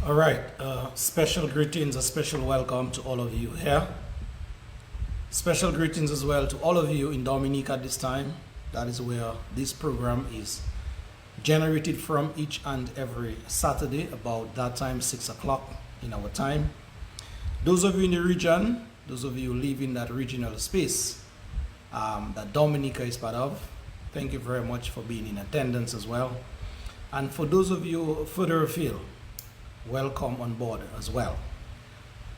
All right, special greetings, a special welcome to all of you here. Special greetings as well to all of you in Dominica at this time. That is where this program is generated from each and every Saturday, about that time, 6 o'clock in our time. Those of you in the region, those of you who live in that regional space that Dominica is part of, thank you very much for being in attendance as well. And for those of you further afield, welcome on board as well.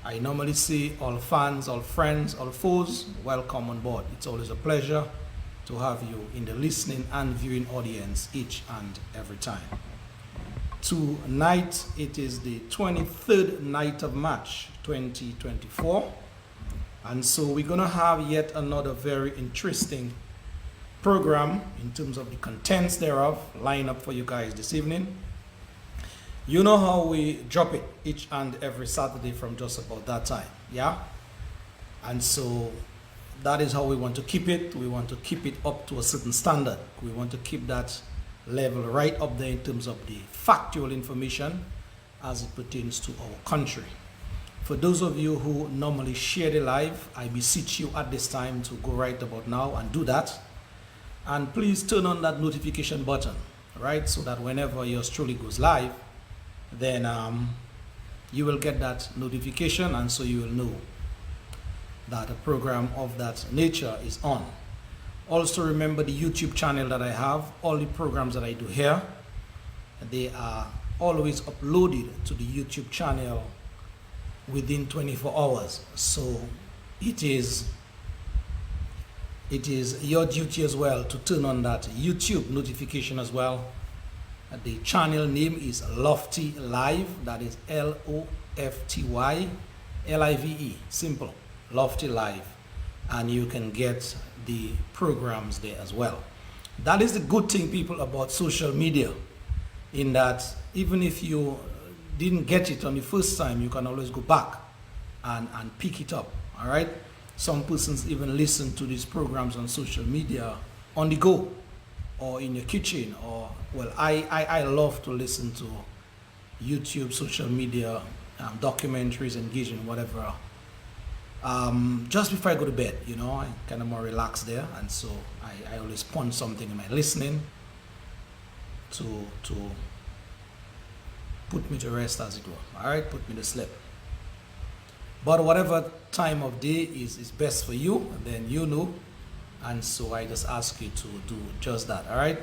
I normally say all fans, all friends, all foes, welcome on board. It's always a pleasure to have you in the listening and viewing audience each and every time. Tonight, it is the 23rd night of March 2024. And so we're going to have yet another very interesting program in terms of the contents thereof lined up for you guys this evening. You know how we drop it each and every Saturday from just about that time, yeah? And so that is how we want to keep it. We want to keep it up to a certain standard. We want to keep that level right up there in terms of the factual information as it pertains to our country. For those of you who normally share the live, I beseech you at this time to go right about now and do that. And please turn on that notification button, right? So that whenever yours truly goes live, then you will get that notification, and so you will know that a program of that nature is on. Also remember the YouTube channel that I have. All the programs that I do here, they are always uploaded to the YouTube channel within 24 hours. So it is your duty as well to turn on that YouTube notification as well. The channel name is Lofty Live. That is LOFTY LIVE. Simple. Lofty Live. And you can get the programs there as well. That is the good thing, people, about social media, in that even if you didn't get it on the first time, you can always go back and pick it up. All right. Some persons even listen to these programs on social media on the go, or in your kitchen, or well, I love to listen to YouTube, social media, documentaries, engaging, whatever. Just before I go to bed, you know, I kind of more relaxed there, and so I always punch something in my listening to put me to rest, as it were. All right, put me to sleep. But whatever time of day is best for you, then you know. And so I just ask you to do just that. All right.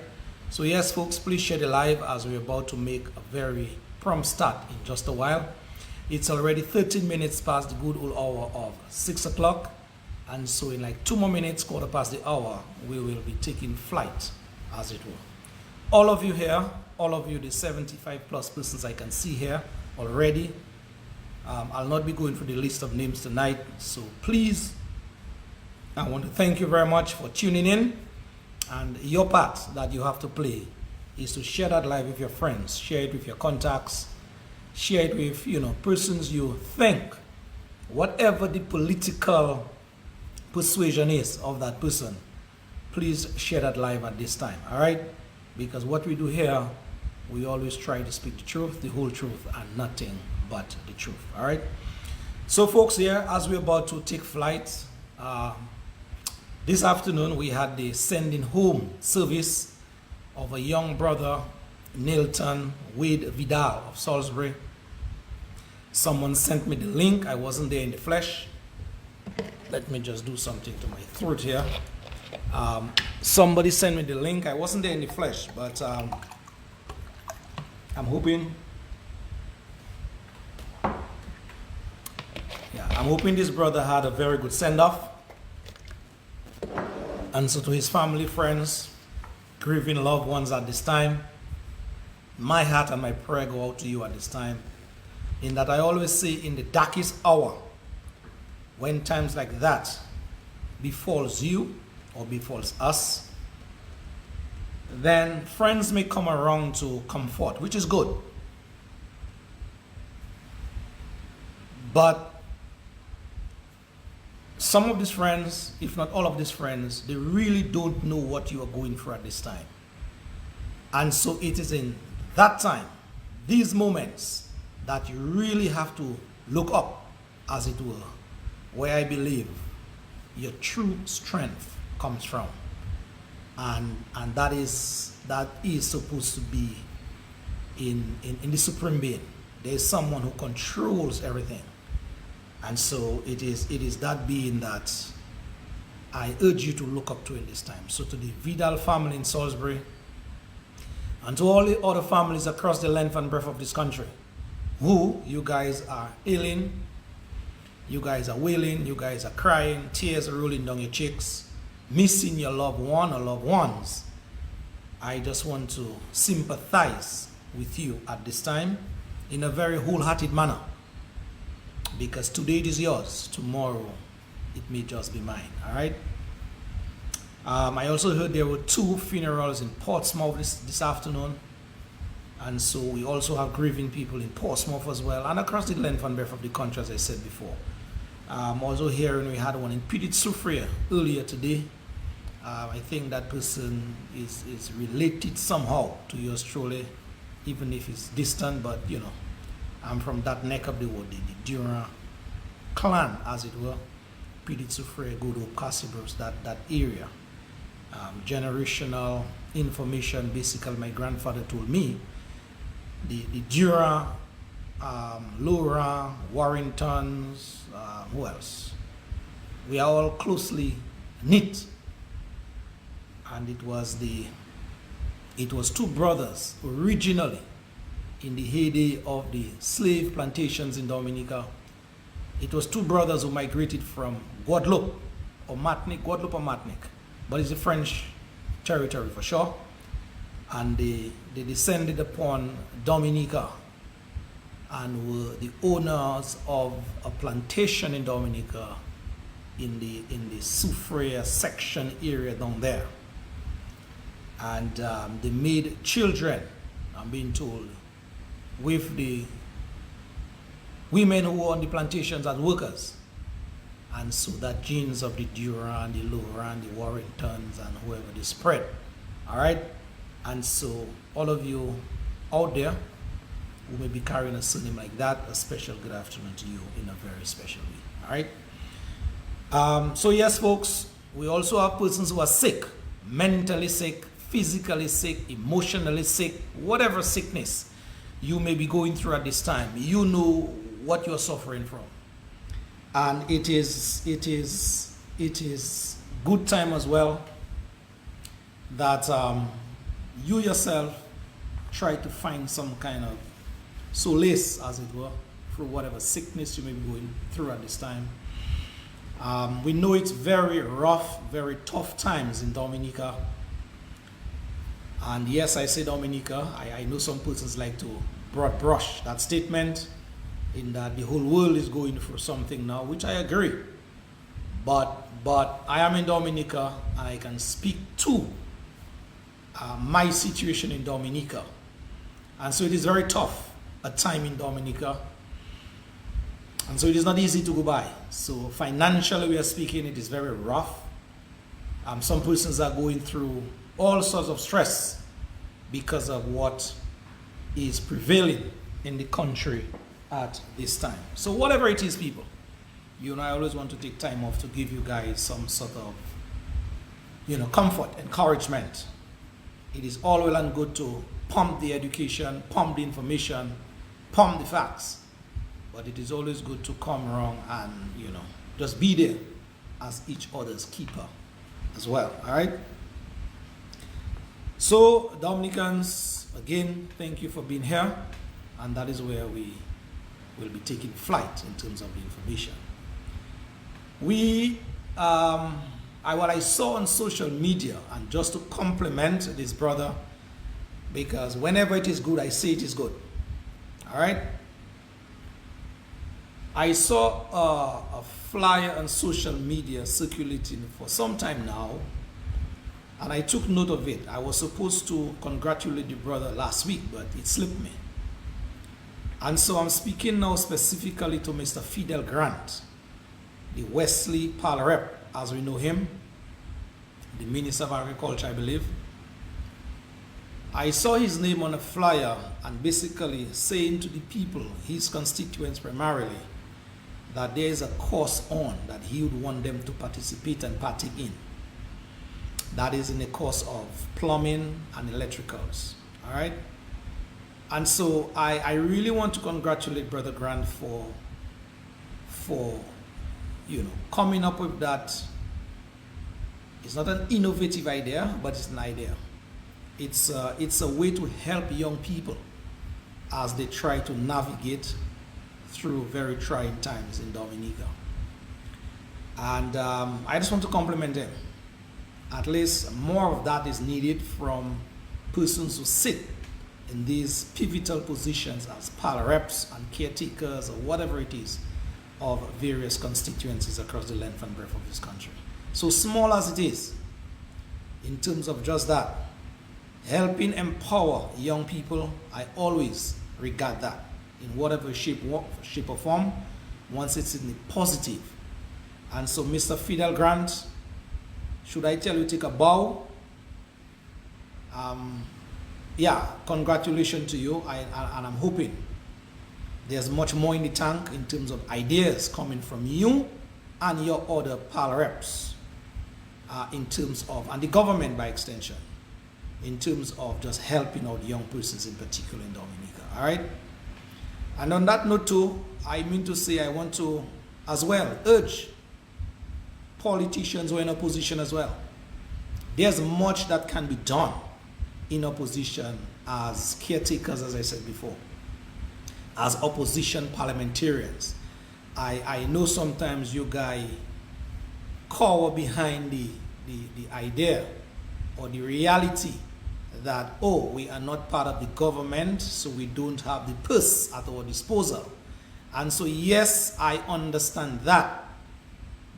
So yes, folks, please share the live as we're about to make a very prompt start in just a while. It's already 13 minutes past the good old hour of 6 o'clock. And so in like 2 more minutes, quarter past the hour, we will be taking flight, as it were. All of you here, all of you, the 75 plus persons I can see here already. I'll not be going through the list of names tonight. So please, I want to thank you very much for tuning in, and your part that you have to play is to share that live with your friends, share it with your contacts, share it with, you know, persons you think, whatever the political persuasion is of that person, please share that live at this time. All right, because what we do here, we always try to speak the truth, the whole truth, and nothing but the truth. All right, so folks, here as we're about to take flight, this afternoon, we had the sending home service of a young brother, Nilton Wade Vidal of Salisbury. Someone sent me the link. I wasn't there in the flesh. Let me just do something to my throat here. Somebody sent me the link. I wasn't there in the flesh, but I'm hoping this brother had a very good send-off. And so to his family, friends, grieving loved ones at this time, my heart and my prayer go out to you at this time. In that I always say, in the darkest hour, when times like that befalls you or befalls us, then friends may come around to comfort, which is good. But some of these friends, if not all of these friends, they really don't know what you are going through at this time. And so it is in that time, these moments, that you really have to look up, as it were, where I believe your true strength comes from. And that is supposed to be in the supreme being. There is someone who controls everything. And so it is that being that I urge you to look up to in this time. So to the Vidal family in Salisbury, and to all the other families across the length and breadth of this country, who you guys are ailing, you guys are wailing, you guys are crying, tears are rolling down your cheeks, missing your loved one or loved ones, I just want to sympathize with you at this time in a very wholehearted manner. Because today it is yours, tomorrow it may just be mine, all right? I also heard there were 2 funerals in Portsmouth this afternoon. And so we also have grieving people in Portsmouth as well, and across the length and breadth of the country, as I said before. Also hearing we had one in Pidit Soufriere earlier today. I think that person is related somehow to yours truly, even if it's distant, but you know, I'm from that neck of the wood, the Durand clan, as it were. Pidit Soufriere, Good Hope, Cassibros, that area. Generational information, basically my grandfather told me, the Durand, Laura, Warringtons, who else? We are all closely knit. And it was 2 brothers originally in the heyday of the slave plantations in Dominica. It was 2 brothers who migrated from Guadeloupe or Martinique, but it's a French territory for sure. And they descended upon Dominica and were the owners of a plantation in Dominica in the Soufriere section area down there. And they made children, I'm being told, with the women who were on the plantations as workers. And so that genes of the Durand, the Laurent, the Warringtons, and whoever, they spread. All right? And so all of you out there who may be carrying a surname like that, a special good afternoon to you in a very special way. All right? So yes, folks, we also have persons who are sick, mentally sick, physically sick, emotionally sick, whatever sickness you may be going through at this time. You know what you're suffering from. And it is good time as well that you yourself try to find some kind of solace, as it were, through whatever sickness you may be going through at this time. We know it's very rough, very tough times in Dominica. And yes, I say Dominica. I know some persons like to broad brush that statement, in that the whole world is going through something now, which I agree. But I am in Dominica, and I can speak to my situation in Dominica. And so it is very tough, a time in Dominica. And so it is not easy to go by. So financially we are speaking, it is very rough. Some persons are going through all sorts of stress because of what is prevailing in the country at this time. So whatever it is, people, you and I always want to take time off to give you guys some sort of, comfort, encouragement. It is all well and good to pump the education, pump the information, pump the facts, but it is always good to come around and, just be there as each other's keeper as well. All right? So, Dominicans, again, thank you for being here, and that is where we will be taking flight in terms of the information. What I saw on social media, and just to compliment this brother, because whenever it is good, I say it is good. All right? I saw a flyer on social media circulating for some time now, and I took note of it. I was supposed to congratulate the brother last week, but it slipped me. And so I'm speaking now specifically to Mr. Fidel Grant, the Wesley Pal Rep, as we know him, the Minister of Agriculture, I believe. I saw his name on a flyer and basically saying to the people, his constituents primarily, that there is a course on that he would want them to participate and partake in. That is in the course of plumbing and electricals. All right. And so I really want to congratulate Brother Grant for coming up with that. It's not an innovative idea, but it's an idea. It's a way to help young people as they try to navigate through very trying times in Dominica. And I just want to compliment them. At least more of that is needed from persons who sit in these pivotal positions as PAL reps and caretakers or whatever it is of various constituencies across the length and breadth of this country. So small as it is, in terms of just that, helping empower young people, I always regard that in whatever shape or form, once it's in the positive. And so Mr. Fidel Grant, should I tell you take a bow? Yeah, congratulations to you, and I'm hoping there's much more in the tank in terms of ideas coming from you and your other PAL reps, in terms of, and the government by extension, in terms of just helping out young persons in particular in Dominica. All right. And on that note too, I mean to say I want to as well urge politicians who are in opposition as well. There's much that can be done in opposition as caretakers, as I said before, as opposition parliamentarians. I know sometimes you guys cower behind the idea or the reality that, oh, we are not part of the government, so we don't have the purse at our disposal. And so, yes, I understand that.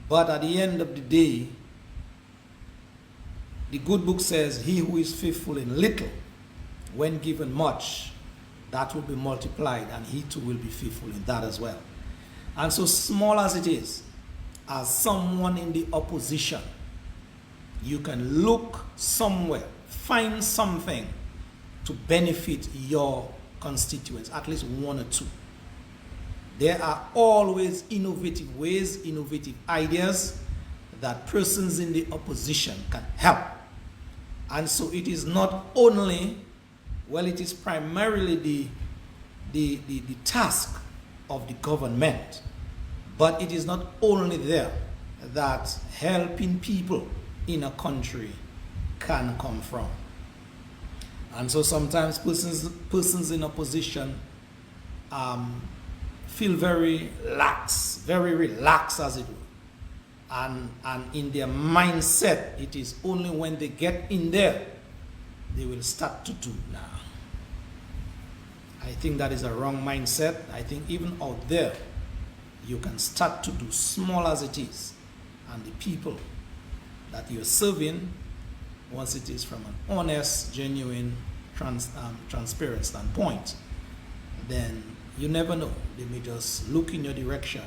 But at the end of the day, the good book says, he who is faithful in little, when given much, that will be multiplied, and he too will be faithful in that as well. And so small as it is, as someone in the opposition, you can look somewhere, find something to benefit your constituents, at least one or two. There are always innovative ways, innovative ideas that persons in the opposition can help. And so it is not only, well, it is primarily the task of the government, but it is not only there that helping people in a country can come from. And so sometimes persons in opposition feel very lax, very relaxed as it were. And in their mindset, it is only when they get in there, they will start to do now. I think that is a wrong mindset. I think even out there, you can start to do small as it is. And the people that you're serving, once it is from an honest, genuine, transparent standpoint, then you never know. They may just look in your direction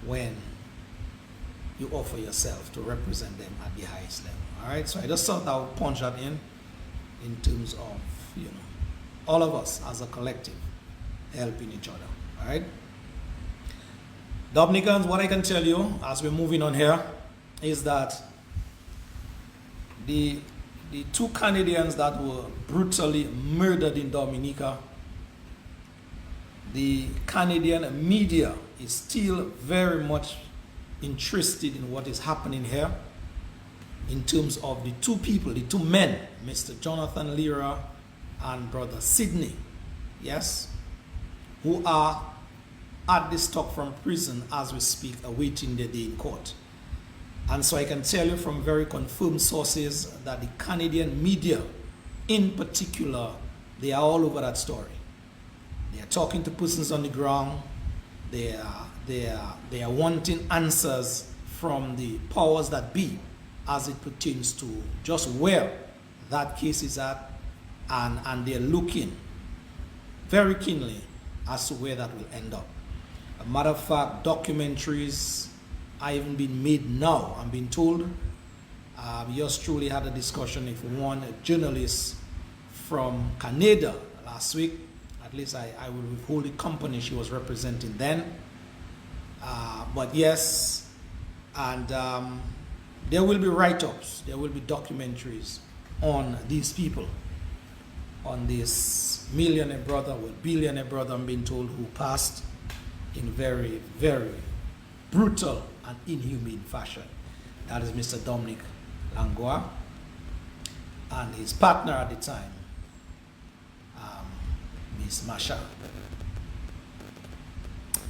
when you offer yourself to represent them at the highest level. All right, so I just thought I would punch that in terms of, all of us as a collective helping each other. All right, Dominicans, what I can tell you as we're moving on here is that the two Canadians that were brutally murdered in Dominica, the Canadian media is still very much interested in what is happening here in terms of the two people, the two men, Mr. Jonathan Lira and Brother Sidney, yes, who are at the stop from prison as we speak, awaiting their day in court. And so I can tell you from very confirmed sources that the Canadian media in particular, they are all over that story. They are talking to persons on the ground. They are wanting answers from the powers that be as it pertains to just where that case is at, and they're looking very keenly as to where that will end up. A matter of fact, documentaries are even being made now, I'm being told. Yours truly had a discussion if one journalist from Canada last week. At least I will withhold the company she was representing then. But yes, and there will be write-ups, there will be documentaries on these people, on this millionaire brother, well, billionaire brother, I'm being told, who passed in very, very brutal and inhumane fashion. That is Mr. Dominic Langlois, and his partner at the time, Miss Masha.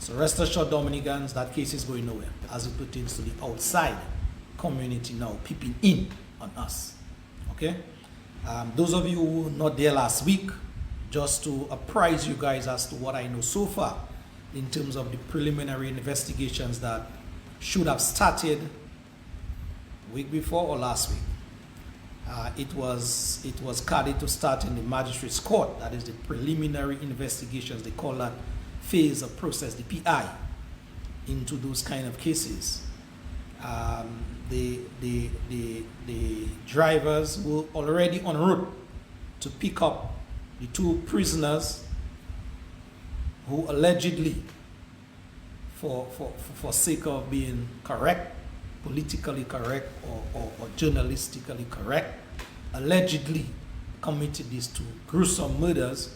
So rest assured, Dominicans, that case is going nowhere as it pertains to the outside community now peeping in on us. Okay? Those of you who were not there last week, just to apprise you guys as to what I know so far in terms of the preliminary investigations that should have started week before or last week. It was carried to start in the magistrate's court. That is the preliminary investigations. They call that phase of process, the PI, into those kind of cases. The drivers were already en route to pick up the two prisoners who allegedly, for sake of being correct, politically correct or journalistically correct, allegedly committed these two gruesome murders,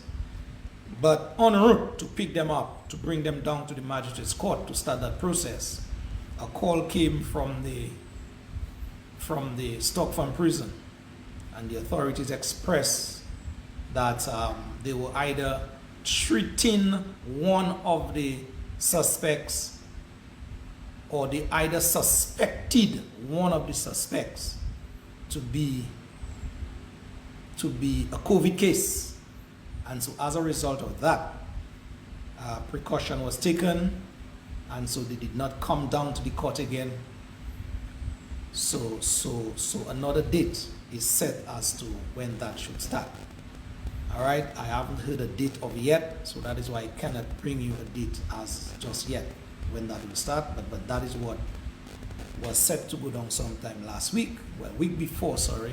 but en route to pick them up, to bring them down to the magistrate's court to start that process, a call came from the Stockton prison, and the authorities expressed that they were either treating one of the suspects, or they either suspected one of the suspects to be a COVID case. And so as a result of that, precaution was taken, and so they did not come down to the court again. So another date is set as to when that should start. All right, I haven't heard a date of yet, so that is why I cannot bring you a date as just yet when that will start, but that is what was set to go down sometime last week, well, week before, sorry,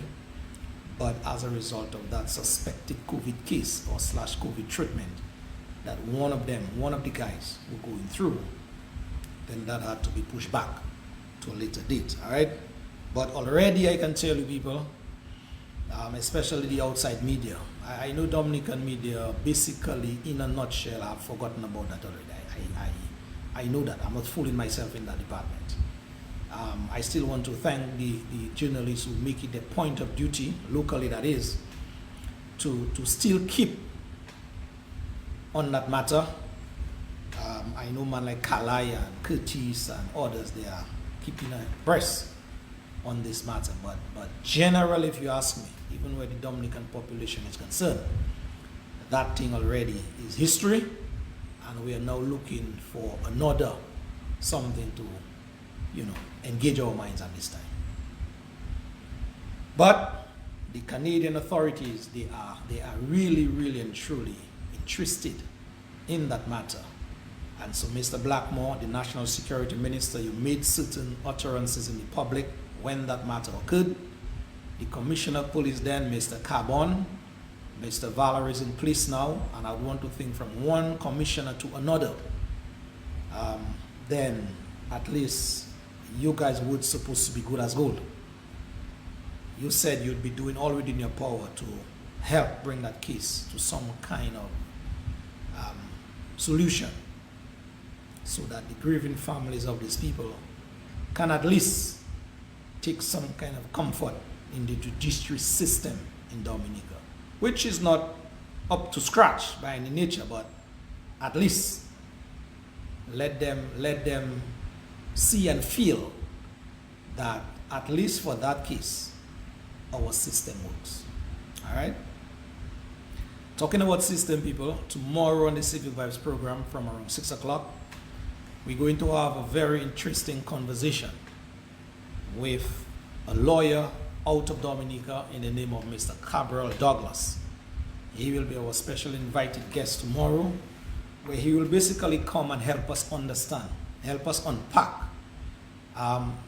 but as a result of that suspected COVID case or / COVID treatment that one of the guys were going through, then that had to be pushed back to a later date. All right, but already I can tell you people, especially the outside media, I know Dominican media basically in a nutshell have forgotten about that already. I know that. I'm not fooling myself in that department. I still want to thank the journalists who make it a point of duty, locally that is, to still keep on that matter. I know man like Kalaya and Curtis and others, they are keeping abreast on this matter. But generally, if you ask me, even where the Dominican population is concerned, that thing already is history, and we are now looking for another something to, engage our minds at this time. But the Canadian authorities, they are really, really and truly interested in that matter. And so, Mr. Blackmore, the National Security Minister, you made certain utterances in the public when that matter occurred. The Commissioner of Police then, Mr. Carbon, Mr. Valor is in place now, and I want to think from one commissioner to another, then at least you guys would supposed to be good as gold. You said you'd be doing all within your power to help bring that case to some kind of solution, so that the grieving families of these people can at least take some kind of comfort in the judiciary system in Dominica, which is not up to scratch by any nature, but at least let them see and feel that at least for that case, our system works. All right? Talking about system, people, tomorrow on the Civil Vibes program from around 6 o'clock, we're going to have a very interesting conversation with a lawyer out of Dominica in the name of Mr. Cabral Douglas. He will be our special invited guest tomorrow, where he will basically come and help us understand, help us unpack,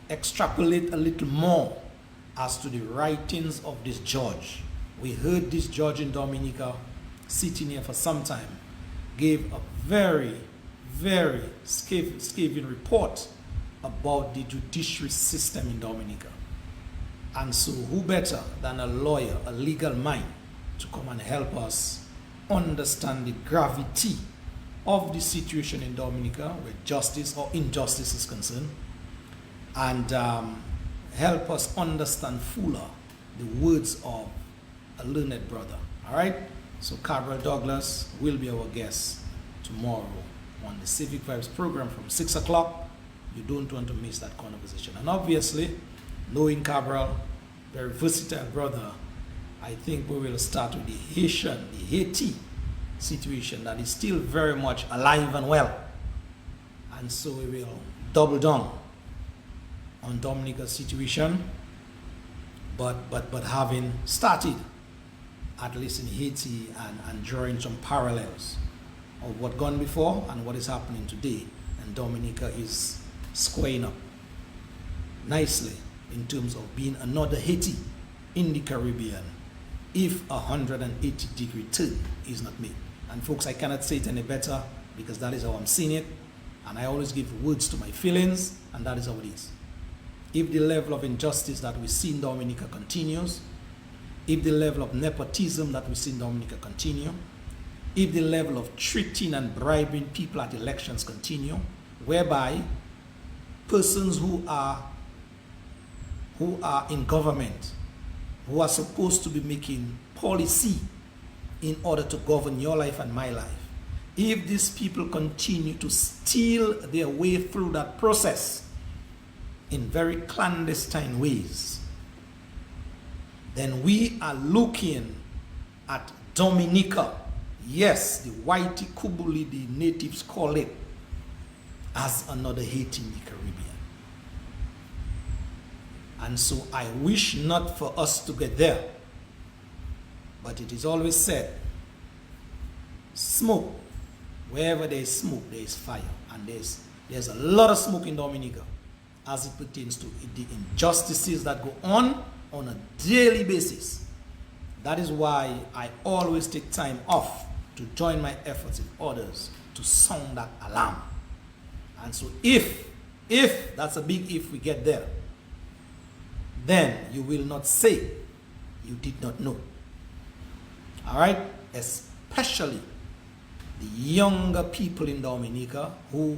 extrapolate a little more as to the writings of this judge We heard this judge in Dominica sitting here for some time, gave a very, very scathing report about the judiciary system in Dominica. And so who better than a lawyer, a legal mind, to come and help us understand the gravity of the situation in Dominica where justice or injustice is concerned, and help us understand fuller the words of a learned brother. All right? So Cabral Douglas will be our guest tomorrow on the Civic Vibes program from 6 o'clock. You don't want to miss that conversation. And obviously, knowing Cabral, very versatile brother, I think we will start with the Haiti situation that is still very much alive and well. And so we will double down on Dominica's situation, but having started at least in Haiti and drawing some parallels of what gone before and what is happening today. And Dominica is squaring up nicely in terms of being another Haiti in the Caribbean if a 180-degree turn is not made. And folks, I cannot say it any better because that is how I'm seeing it. And I always give words to my feelings, and that is how it is. If the level of injustice that we see in Dominica continues, if the level of nepotism that we see in Dominica continue, if the level of treating and bribing people at elections continue, whereby persons who are in government, who are supposed to be making policy in order to govern your life and my life, if these people continue to steal their way through that process in very clandestine ways, then we are looking at Dominica, yes, the Whitey Kubuli, the natives call it, as another Haiti in the Caribbean. And so I wish not for us to get there, but it is always said, smoke, wherever there is smoke, there is fire. And there's a lot of smoke in Dominica as it pertains to the injustices that go on a daily basis. That is why I always take time off to join my efforts with others to sound that alarm. And so if that's a big if, we get there, then you will not say you did not know. All right? Especially the younger people in Dominica who,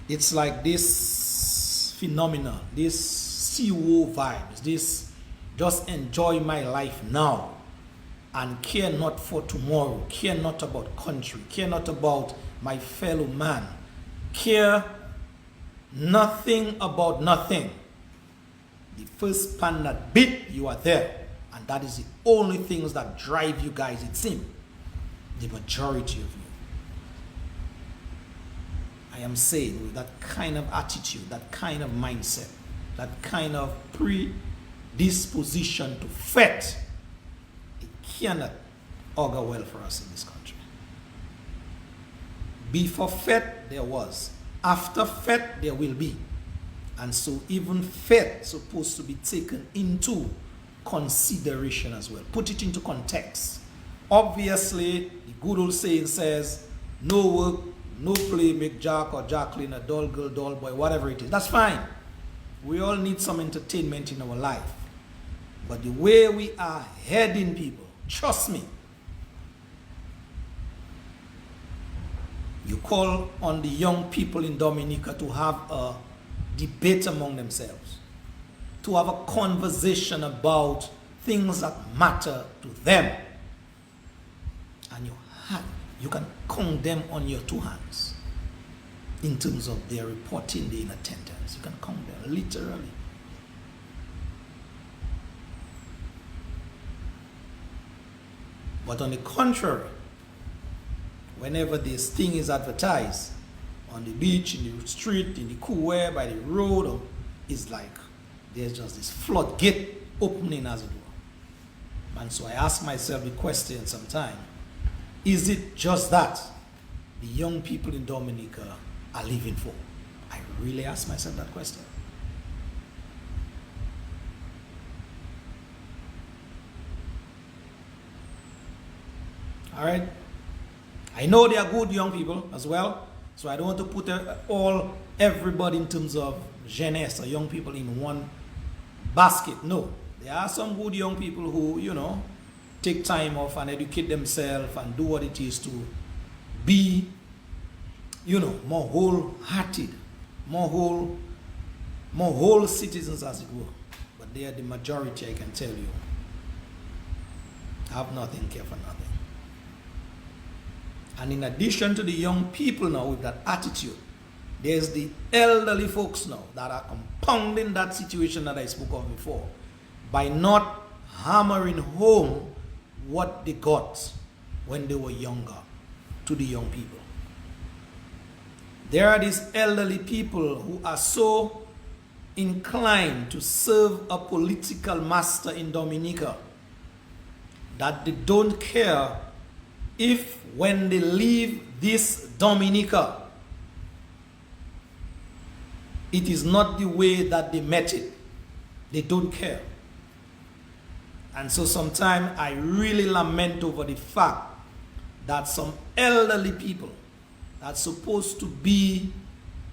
it's like this phenomena, this CO vibes, this just enjoy my life now and care not for tomorrow, care not about country, care not about my fellow man, care nothing about nothing. The first pan that bit, you are there. And that is the only things that drive you guys, it seems. The majority of you. I am saying with that kind of attitude, that kind of mindset, that kind of predisposition to fret, it cannot augur well for us in this country. Before fete, there was. After fete, there will be. And so even fete is supposed to be taken into consideration as well. Put it into context. Obviously, the good old saying says, no work, no play, make Jack or Jacqueline a dull girl, dull boy, whatever it is. That's fine. We all need some entertainment in our life. But the way we are heading people, trust me, you call on the young people in Dominica to have a debate among themselves, to have a conversation about things that matter to them. And you can count them on your two hands in terms of their reporting, their in attendance. You can count them literally. But on the contrary, whenever this thing is advertised on the beach, in the street, in the cool air, by the road, it's like there's just this floodgate opening, as it were. And so I ask myself the question sometimes, is it just that the young people in Dominica are living for? I really ask myself that question. All right. I know they are good young people as well, so I don't want to put everybody in terms of jeunesse or young people in one basket. No, there are some good young people who, you know, take time off and educate themselves and do what it is to be, you know, more wholehearted, more whole citizens, as it were. But they are the majority, I can tell you. Have nothing, care for nothing. And in addition to the young people now with that attitude, there's the elderly folks now that are compounding that situation that I spoke of before by not hammering home what they got when they were younger to the young people. There are these elderly people who are so inclined to serve a political master in Dominica that they don't care if when they leave this Dominica, it is not the way that they met it. They don't care. And so sometimes I really lament over the fact that some elderly people that's supposed to be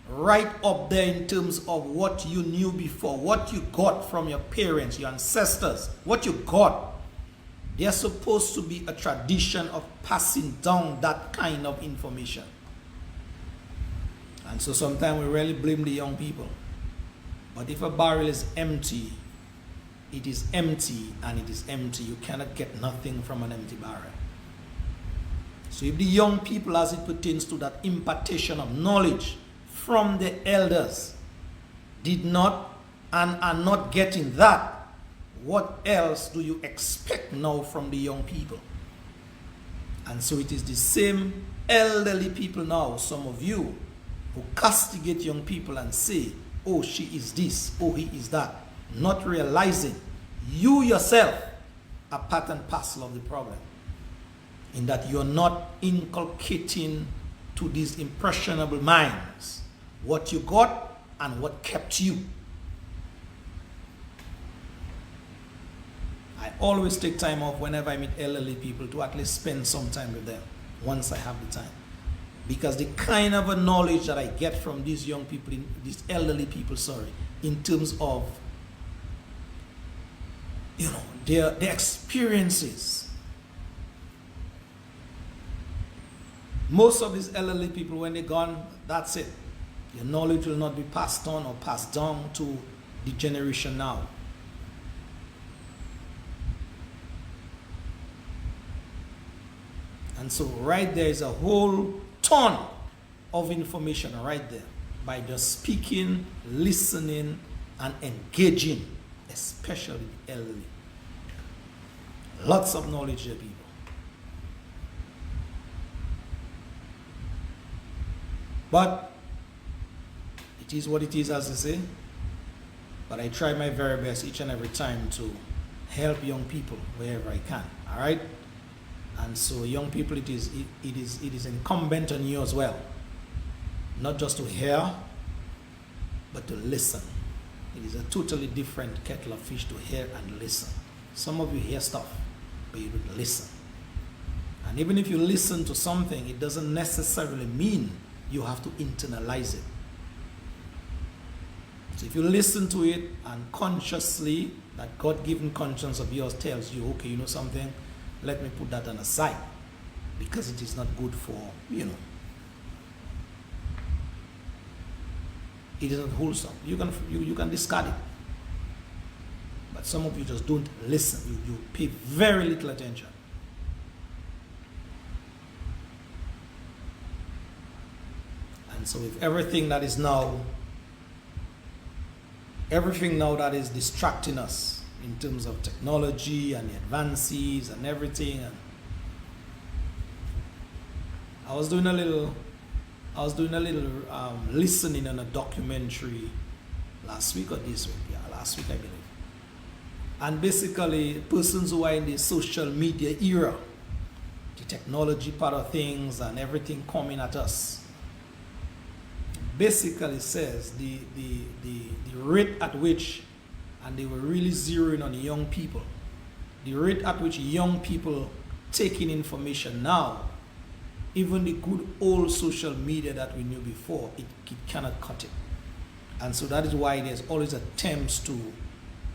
right up there in terms of what you knew before, what you got from your parents, your ancestors, what you got. They're supposed to be a tradition of passing down that kind of information. And so sometimes we really blame the young people. But if a barrel is empty, it is empty and it is empty. You cannot get nothing from an empty barrel. So if the young people, as it pertains to that impartation of knowledge from the elders, did not and are not getting that, what else do you expect now from the young people? And so it is the same elderly people now, some of you, who castigate young people and say, oh, she is this, oh, he is that, not realizing you yourself are part and parcel of the problem, in that you're not inculcating to these impressionable minds what you got and what kept you. I always take time off whenever I meet elderly people to at least spend some time with them once I have the time. Because the kind of a knowledge that I get from these young people, these elderly people, in terms of, you know, their experiences. Most of these elderly people, when they're gone, that's it. Your knowledge will not be passed on or passed down to the generation now. And so right there is a whole ton of information right there by just speaking, listening, and engaging, especially the elderly. Lots of knowledge there, people. But it is what it is, as they say. But I try my very best each and every time to help young people wherever I can. All right? And so young people, it is incumbent on you as well, not just to hear, but to listen. It is a totally different kettle of fish to hear and listen. Some of you hear stuff, but you don't listen. And even if you listen to something, it doesn't necessarily mean you have to internalize it. So if you listen to it and consciously, that God-given conscience of yours tells you, okay, you know something, let me put that on the side because it is not good for, you know, it is not wholesome. You can discard it. But some of you just don't listen. You pay very little attention. And so with everything that is now that is distracting us in terms of technology and the advances and everything, and I was doing a little listening on a documentary last week or this week, last week I believe, and basically persons who are in the social media era, the technology part of things and everything coming at us, basically says the rate at which, and they were really zeroing on young people, the rate at which young people taking information now, even the good old social media that we knew before, it cannot cut it. And so that is why there's always attempts to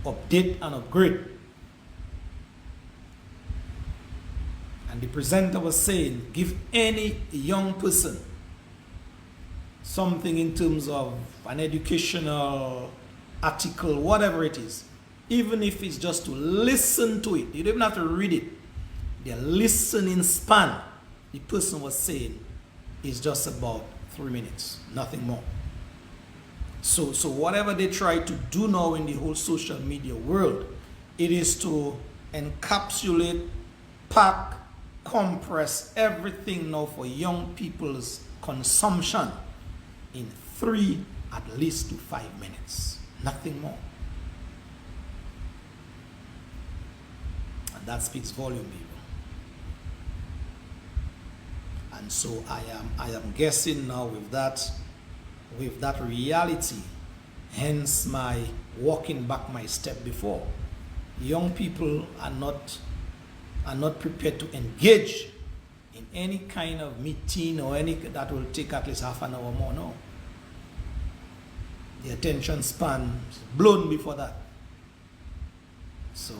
update and upgrade. And the presenter was saying, give any young person something in terms of an educational article, whatever it is, even if it's just to listen to it. You don't even have to read it. Their listening span, the person was saying, is just about 3 minutes, nothing more. So whatever they try to do now in the whole social media world, it is to encapsulate, pack, compress everything now for young people's consumption in 3 at least to 5 minutes, nothing more. And that speaks volume, people. And so I am guessing now with that reality, hence my walking back my step before. Young people are not prepared to engage in any kind of meeting or any that will take at least half an hour more. No. The attention span is blown before that. So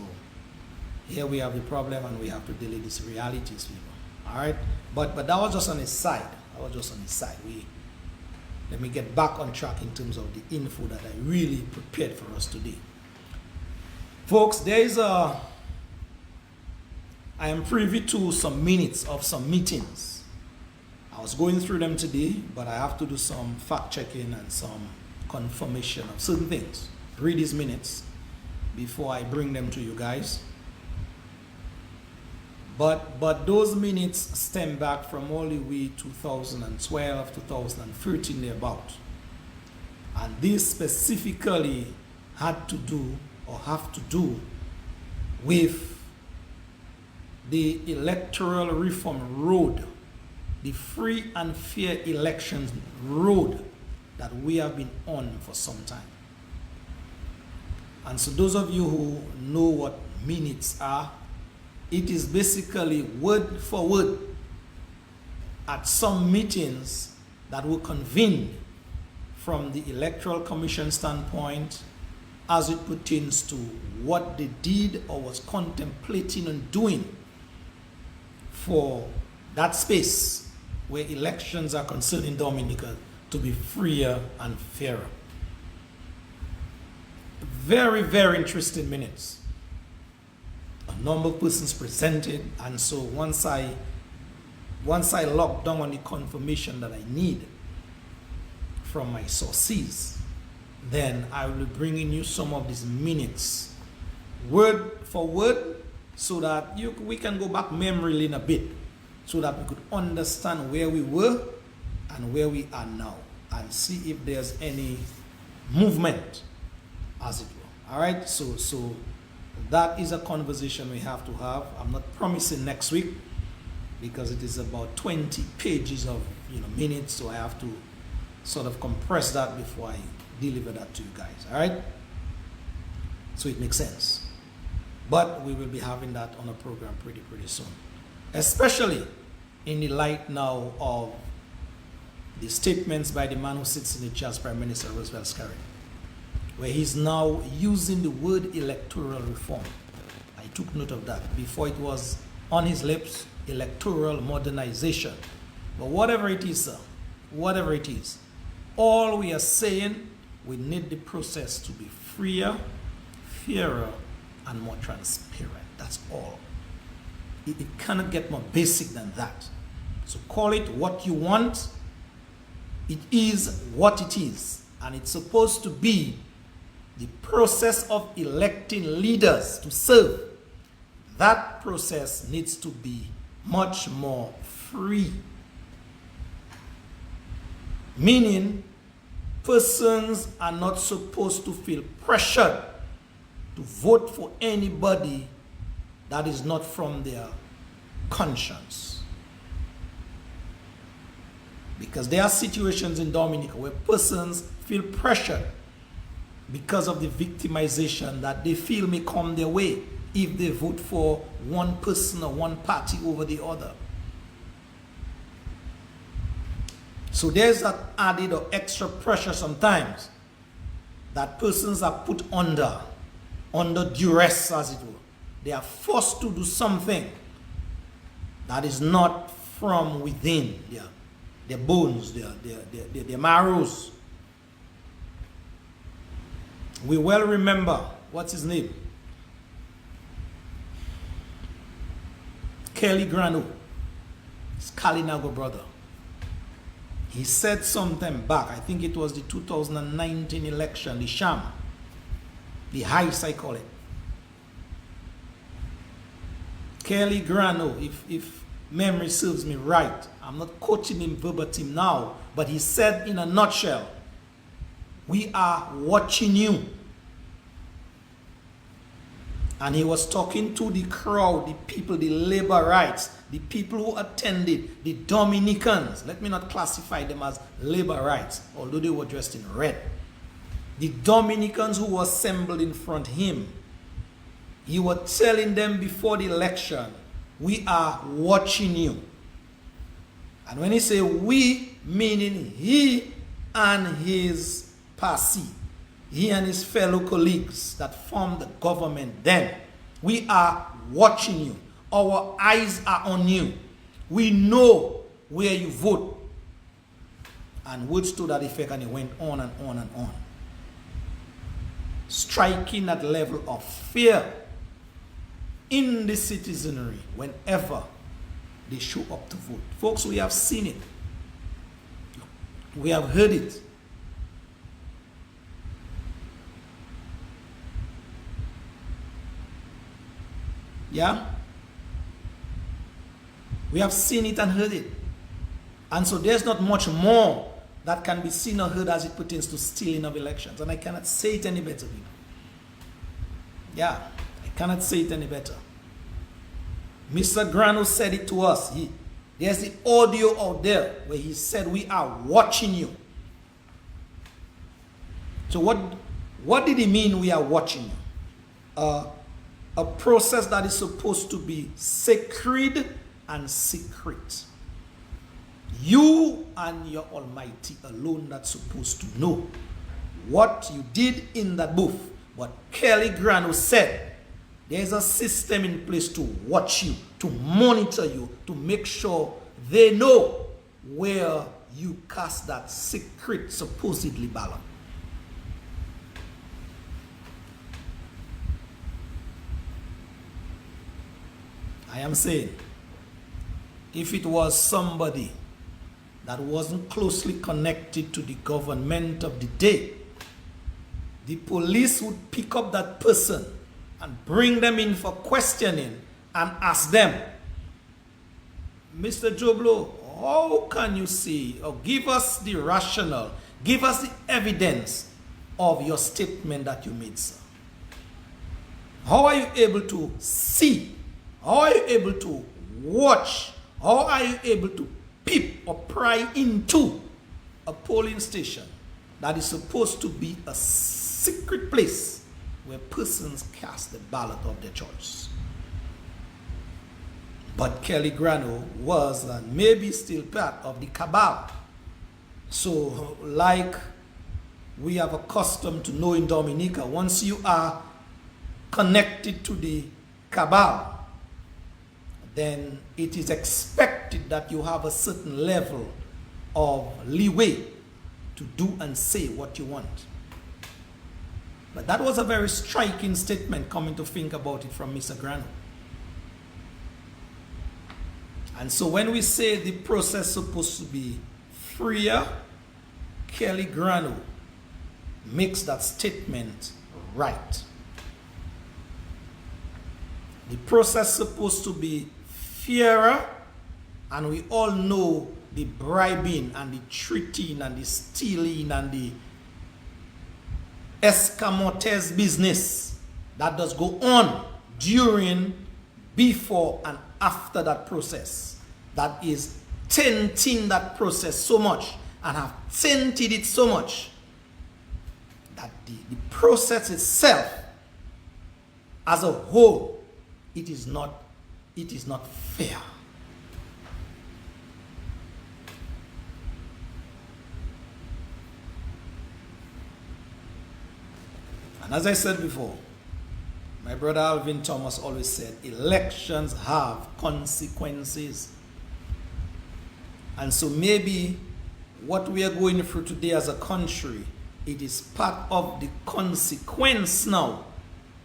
here we have the problem, and we have to deal with these realities, people. All right, but that was just on his side. Let me get back on track in terms of the info that I really prepared for us today. Folks, I am privy to some minutes of some meetings. I was going through them today, but I have to do some fact checking and some confirmation of certain things. Read these minutes before I bring them to you guys. But those minutes stem back from all the way 2012, 2013, thereabout. And this specifically had to do or have to do with the electoral reform road, the free and fair elections road that we have been on for some time. And so those of you who know what minutes are, it is basically word for word at some meetings that were convened from the Electoral Commission standpoint as it pertains to what they did or was contemplating on doing for that space where elections are concerned in Dominica to be freer and fairer. Very, very interesting minutes. A number of persons presented, and so once I lock down on the confirmation that I need from my sources, then I will be bringing you some of these minutes word for word, so that we can go back memory lane a bit, so that we could understand where we were and where we are now, and see if there's any movement, as it were. All right, so that is a conversation we have to have. I'm not promising next week, because it is about 20 pages of minutes, so I have to sort of compress that before I deliver that to you guys. All right, so it makes sense. But we will be having that on a program pretty soon, especially in the light now of the statements by the man who sits in the chair as Prime Minister, Roosevelt Scarry, where he's now using the word electoral reform. I took note of that. Before it was on his lips, electoral modernization. But whatever it is, sir, whatever it is, all we are saying, we need the process to be freer, fairer, and more transparent. That's all. It cannot get more basic than that. So call it what you want. It is what it is. And it's supposed to be the process of electing leaders to serve. That process needs to be much more free. Meaning, persons are not supposed to feel pressured to vote for anybody that is not from their conscience. Because there are situations in Dominica where persons feel pressured because of the victimization that they feel may come their way. if they vote for one person or one party over the other. So there's that added or extra pressure sometimes that persons are put under duress, as it were. They are forced to do something that is not from within their bones, their marrows. We well remember, what's his name? Kelly Grano, his Kalinago brother. He said sometime back, I think it was the 2019 election, the sham, the heist I call it. Kelly Grano, if memory serves me right, I'm not quoting him verbatim now, but he said in a nutshell, we are watching you. And he was talking to the crowd, the people, the labor rights, the people who attended, the Dominicans. Let me not classify them as labor rights, although they were dressed in red. The Dominicans who were assembled in front of him, he was telling them before the election, we are watching you. And when he say we, meaning he and his posse, he and his fellow colleagues that formed the government then, we are watching you. Our eyes are on you. We know where you vote. And words to that effect, and it went on and on and on. Striking that level of fear in the citizenry whenever they show up to vote. Folks, we have seen it. We have heard it. Yeah? We have seen it and heard it. And so there's not much more that can be seen or heard as it pertains to stealing of elections. And I cannot say it any better, people. Yeah, I cannot say it any better. Mr. Grano said it to us. There's the audio out there where he said, we are watching you. So what did he mean we are watching you? A process that is supposed to be sacred and secret. You and your Almighty alone that's supposed to know what you did in that booth. But Kelly Grano said there's a system in place to watch you, to monitor you, to make sure they know where you cast that secret, supposedly ballot. I am saying, if it was somebody that wasn't closely connected to the government of the day, the police would pick up that person and bring them in for questioning and ask them, Mr. Joblo, how can you say, or give us the rationale, give us the evidence of your statement that you made, sir? How are you able to see? How are you able to watch? How are you able to peep or pry into a polling station that is supposed to be a secret place where persons cast the ballot of their choice? But Kelly Grano was and maybe still part of the cabal. So like we have accustomed to know in Dominica, once you are connected to the cabal, then it is expected that you have a certain level of leeway to do and say what you want. But that was a very striking statement coming to think about it from Mr. Grano. And so when we say the process is supposed to be freer, Kelly Grano makes that statement right. The process is supposed to be fairer, and we all know the bribing and the treating and the stealing and the escamotes business that does go on during, before, and after that process, that is tainting that process so much and have tainted it so much that the process itself as a whole it is not fair. And as I said before, my brother Alvin Thomas always said, elections have consequences. And so maybe what we are going through today as a country, it is part of the consequence now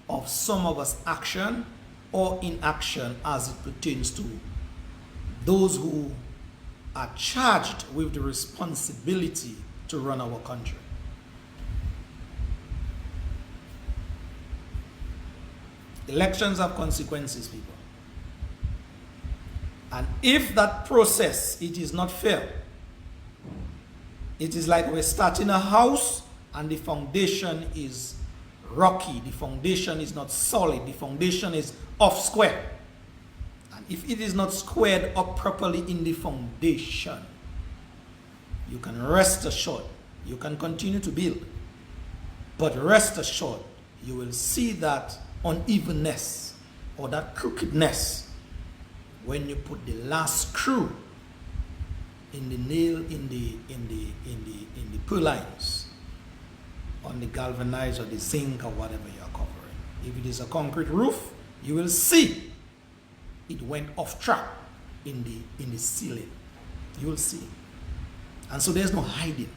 of some of us action or inaction as it pertains to those who are charged with the responsibility to run our country. Elections have consequences, people. And if that process, it is not fair, it is like we're starting a house and the foundation is rocky, the foundation is not solid, the foundation is off square. And if it is not squared up properly in the foundation, you can rest assured, you can continue to build, but rest assured, you will see that unevenness or that crookedness when you put the last screw in the nail in the purlines on the galvanized or the zinc or whatever you are covering. If it is a concrete roof, you will see it went off track in the ceiling. You will see. And so there's no hiding.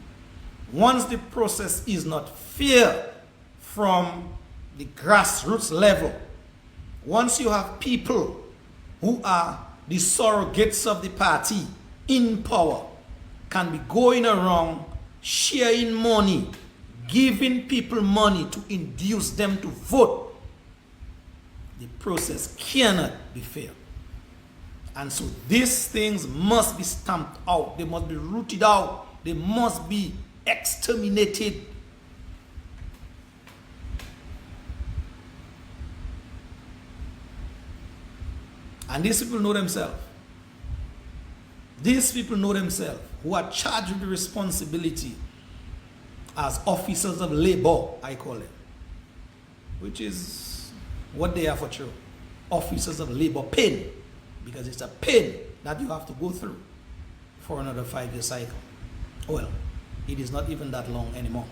Once the process is not fair from the grassroots level, once you have people who are the surrogates of the party in power, can be going around sharing money, giving people money to induce them to vote, the process cannot be fair. And so these things must be stamped out, they must be rooted out, they must be exterminated. And these people know themselves. These people know themselves, who are charged with the responsibility as officers of labor, I call them, which is what they are for true. Officers of labor, pain, because it's a pain that you have to go through for another 5-year cycle. Well, it is not even that long anymore.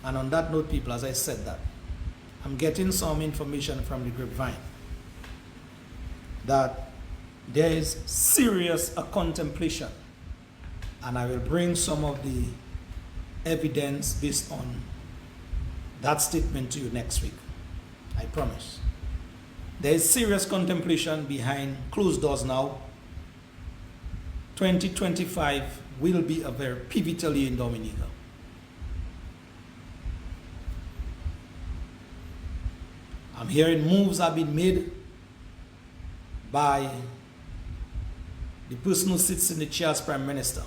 And on that note, people, as I said that, I'm getting some information from the grapevine that there is serious contemplation, and I will bring some of the evidence based on that statement to you next week. I promise. There is serious contemplation behind closed doors now. 2025 will be a very pivotal year in Dominica. I'm hearing moves have been made by the person who sits in the chair as Prime Minister.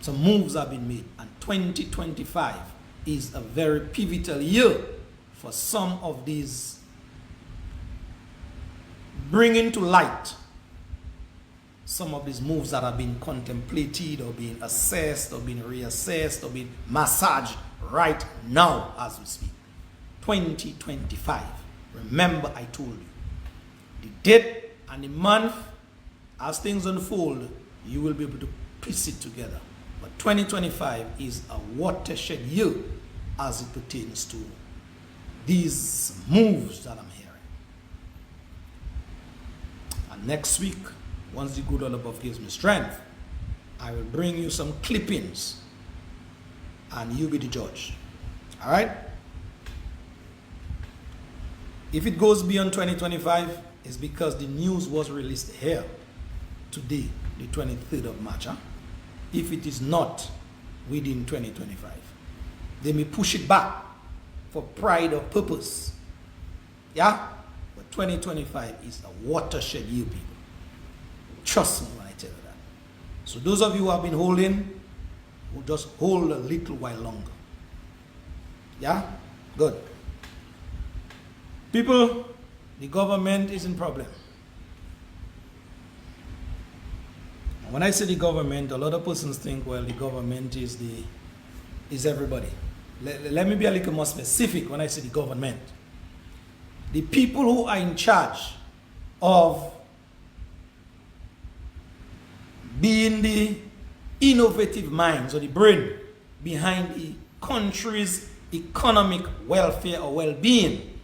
Some moves have been made, and 2025 is a very pivotal year for some of these bringing to light some of these moves that have been contemplated or being assessed or being reassessed or being massaged right now as we speak. 2025. Remember, I told you, the date and the month, as things unfold, you will be able to piece it together. But 2025 is a watershed year as it pertains to these moves that I'm hearing. And next week, once the good Lord above gives me strength, I will bring you some clippings and you be the judge. All right? If it goes beyond 2025, it's because the news was released here today, the 23rd of March. If it is not within 2025, they may push it back for pride or purpose. Yeah? But 2025 is a watershed year, people. Trust me when I tell you that. So those of you who have been holding, will just hold a little while longer. Yeah? Good. People, the government is in problem. When I say the government, a lot of persons think, well, the government is everybody. Let me be a little more specific when I say the government. the people who are in charge of being the innovative minds or the brain behind the country's economic welfare or well-being,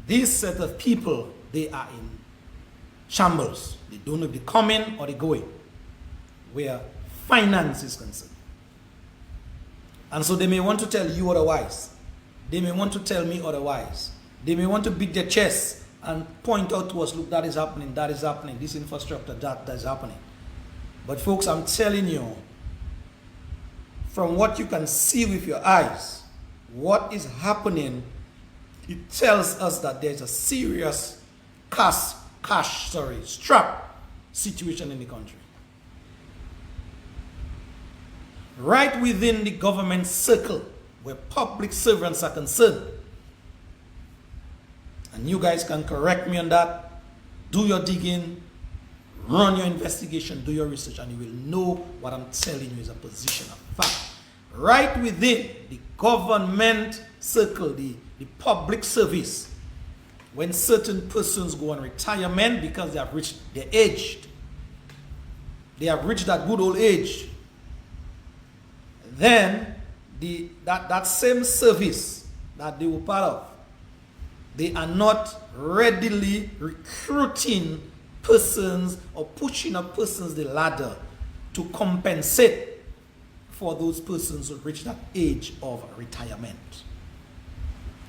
this set of people, they are in shambles. They don't know if they're coming or they're going, where finance is concerned. And so they may want to tell you otherwise. They may want to tell me otherwise. They may want to beat their chest and point out to us, look, that is happening, this infrastructure, that is happening. But folks, I'm telling you, from what you can see with your eyes, what is happening, it tells us that there's a serious strap situation in the country. Right within the government circle where public servants are concerned. And you guys can correct me on that. Do your digging, run your investigation, do your research, and you will know what I'm telling you is a position of fact. Right within the government circle, the public service, when certain persons go on retirement because they have reached their age, they have reached that good old age, then that same service that they were part of, they are not readily recruiting persons or pushing up persons the ladder to compensate for those persons who reach that age of retirement.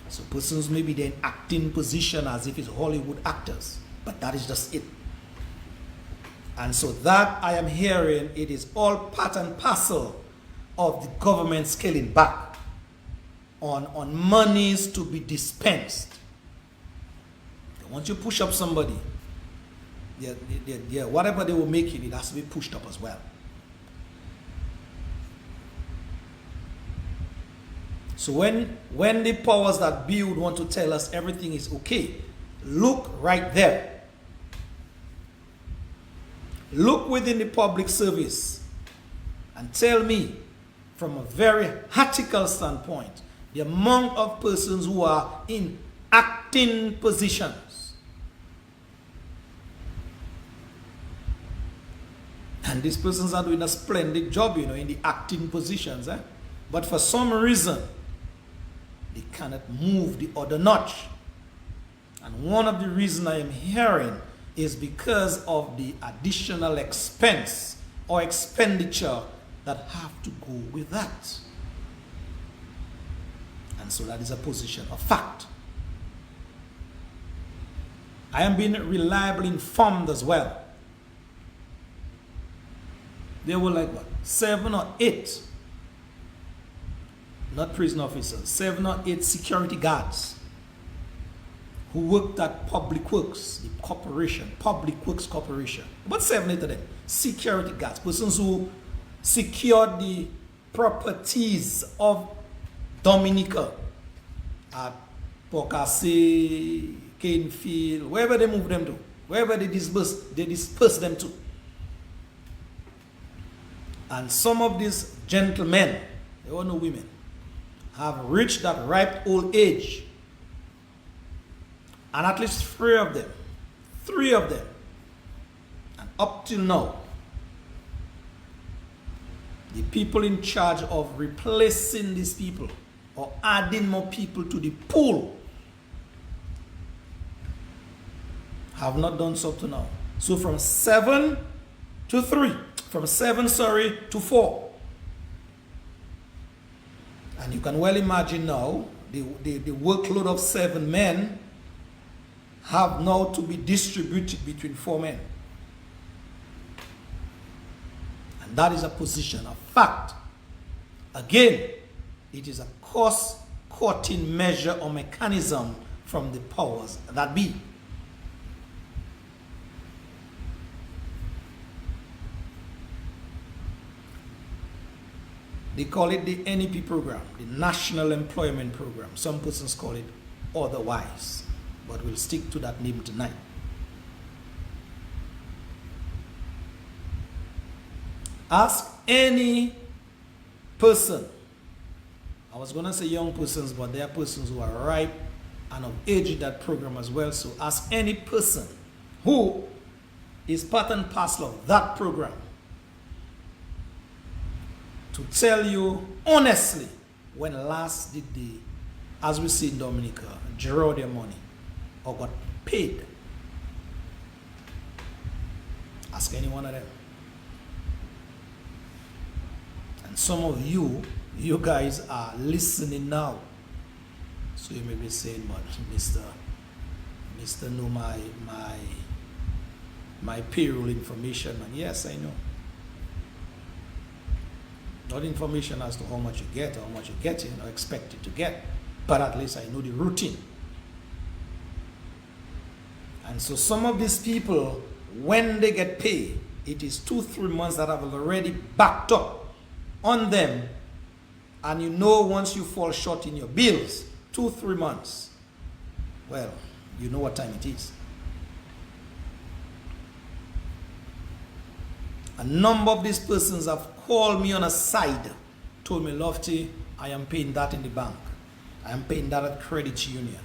So persons maybe they're in acting position as if it's Hollywood actors, but that is just it. And so that I am hearing, it is all part and parcel of the government scaling back on monies to be dispensed. Once you push up somebody, whatever they were making, it has to be pushed up as well. So when the powers that be would want to tell us everything is okay, look right there. Look within the public service and tell me, from a very practical standpoint, the amount of persons who are in acting positions. And these persons are doing a splendid job, in the acting positions. But for some reason, they cannot move the other notch. And one of the reasons I am hearing is because of the additional expense or expenditure that have to go with that. And so that is a position of fact. I am being reliably informed as well. There were like 7 or 8, not prison officers, 7 or 8 security guards who worked at Public Works, the corporation, Public Works Corporation. About 7 or 8 of them, security guards, persons who secured the properties of Dominica at Pocassi, Canefield, wherever they moved them to, wherever they dispersed them to. And some of these gentlemen, they were no women, have reached that ripe old age. And at least 3 of them, and up till now, the people in charge of replacing these people or adding more people to the pool have not done so up to now. So from 7 to 3, from 7, to 4. And you can well imagine now, the workload of 7 men have now to be distributed between 4 men. And that is a position of fact. Again, it is a cost-cutting measure or mechanism from the powers that be. They call it the NEP program, the National Employment Program. Some persons call it otherwise, but we'll stick to that name tonight. Ask any person, I was going to say young persons, but they are persons who are ripe and of age in that program as well. So ask any person who is part and parcel of that program to tell you honestly when last did they, as we see in Dominica, draw their money or got paid. Ask any one of them. And some of you guys are listening now. So you may be saying, but Mr. know my payroll information, and yes, I know. Not information as to how much you get or how much you're getting or expected to get, but at least I know the routine. And so some of these people, when they get paid, it is 2-3 months that have already backed up on them, and you know once you fall short in your bills, 2-3 months, well, you know what time it is. A number of these persons have called me on a side, told me, Lofty, I am paying that in the bank. I am paying that at credit union.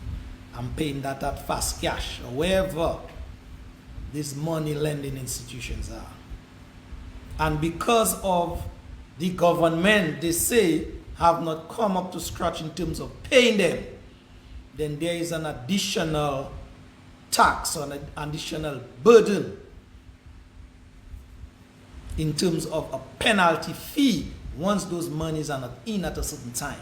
I'm paying that at Fast Cash or wherever these money lending institutions are. And because of the government, they say, have not come up to scratch in terms of paying them, then there is an additional tax or an additional burden in terms of a penalty fee once those monies are not in at a certain time.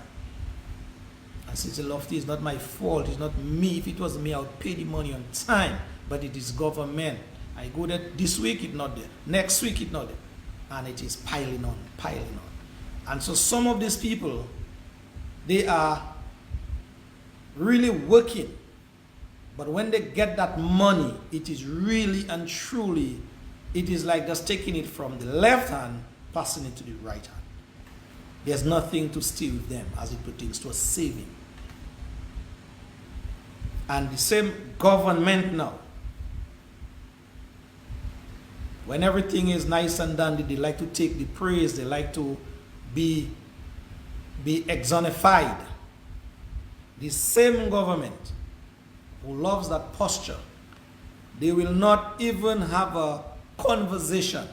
And Sister Lofty, it's not my fault, it's not me. If it was me, I would pay the money on time, but it is government. I go there this week, it's not there. Next week, it's not there. And it is piling on, piling on. And so some of these people, they are really working, but when they get that money, it is really and truly, it is like just taking it from the left hand, passing it to the right hand. There's nothing to steal with them as it pertains to a saving. And the same government now, when everything is nice and dandy, they like to take the praise, they like to be exonified. The same government who loves that posture, they will not even have a conversation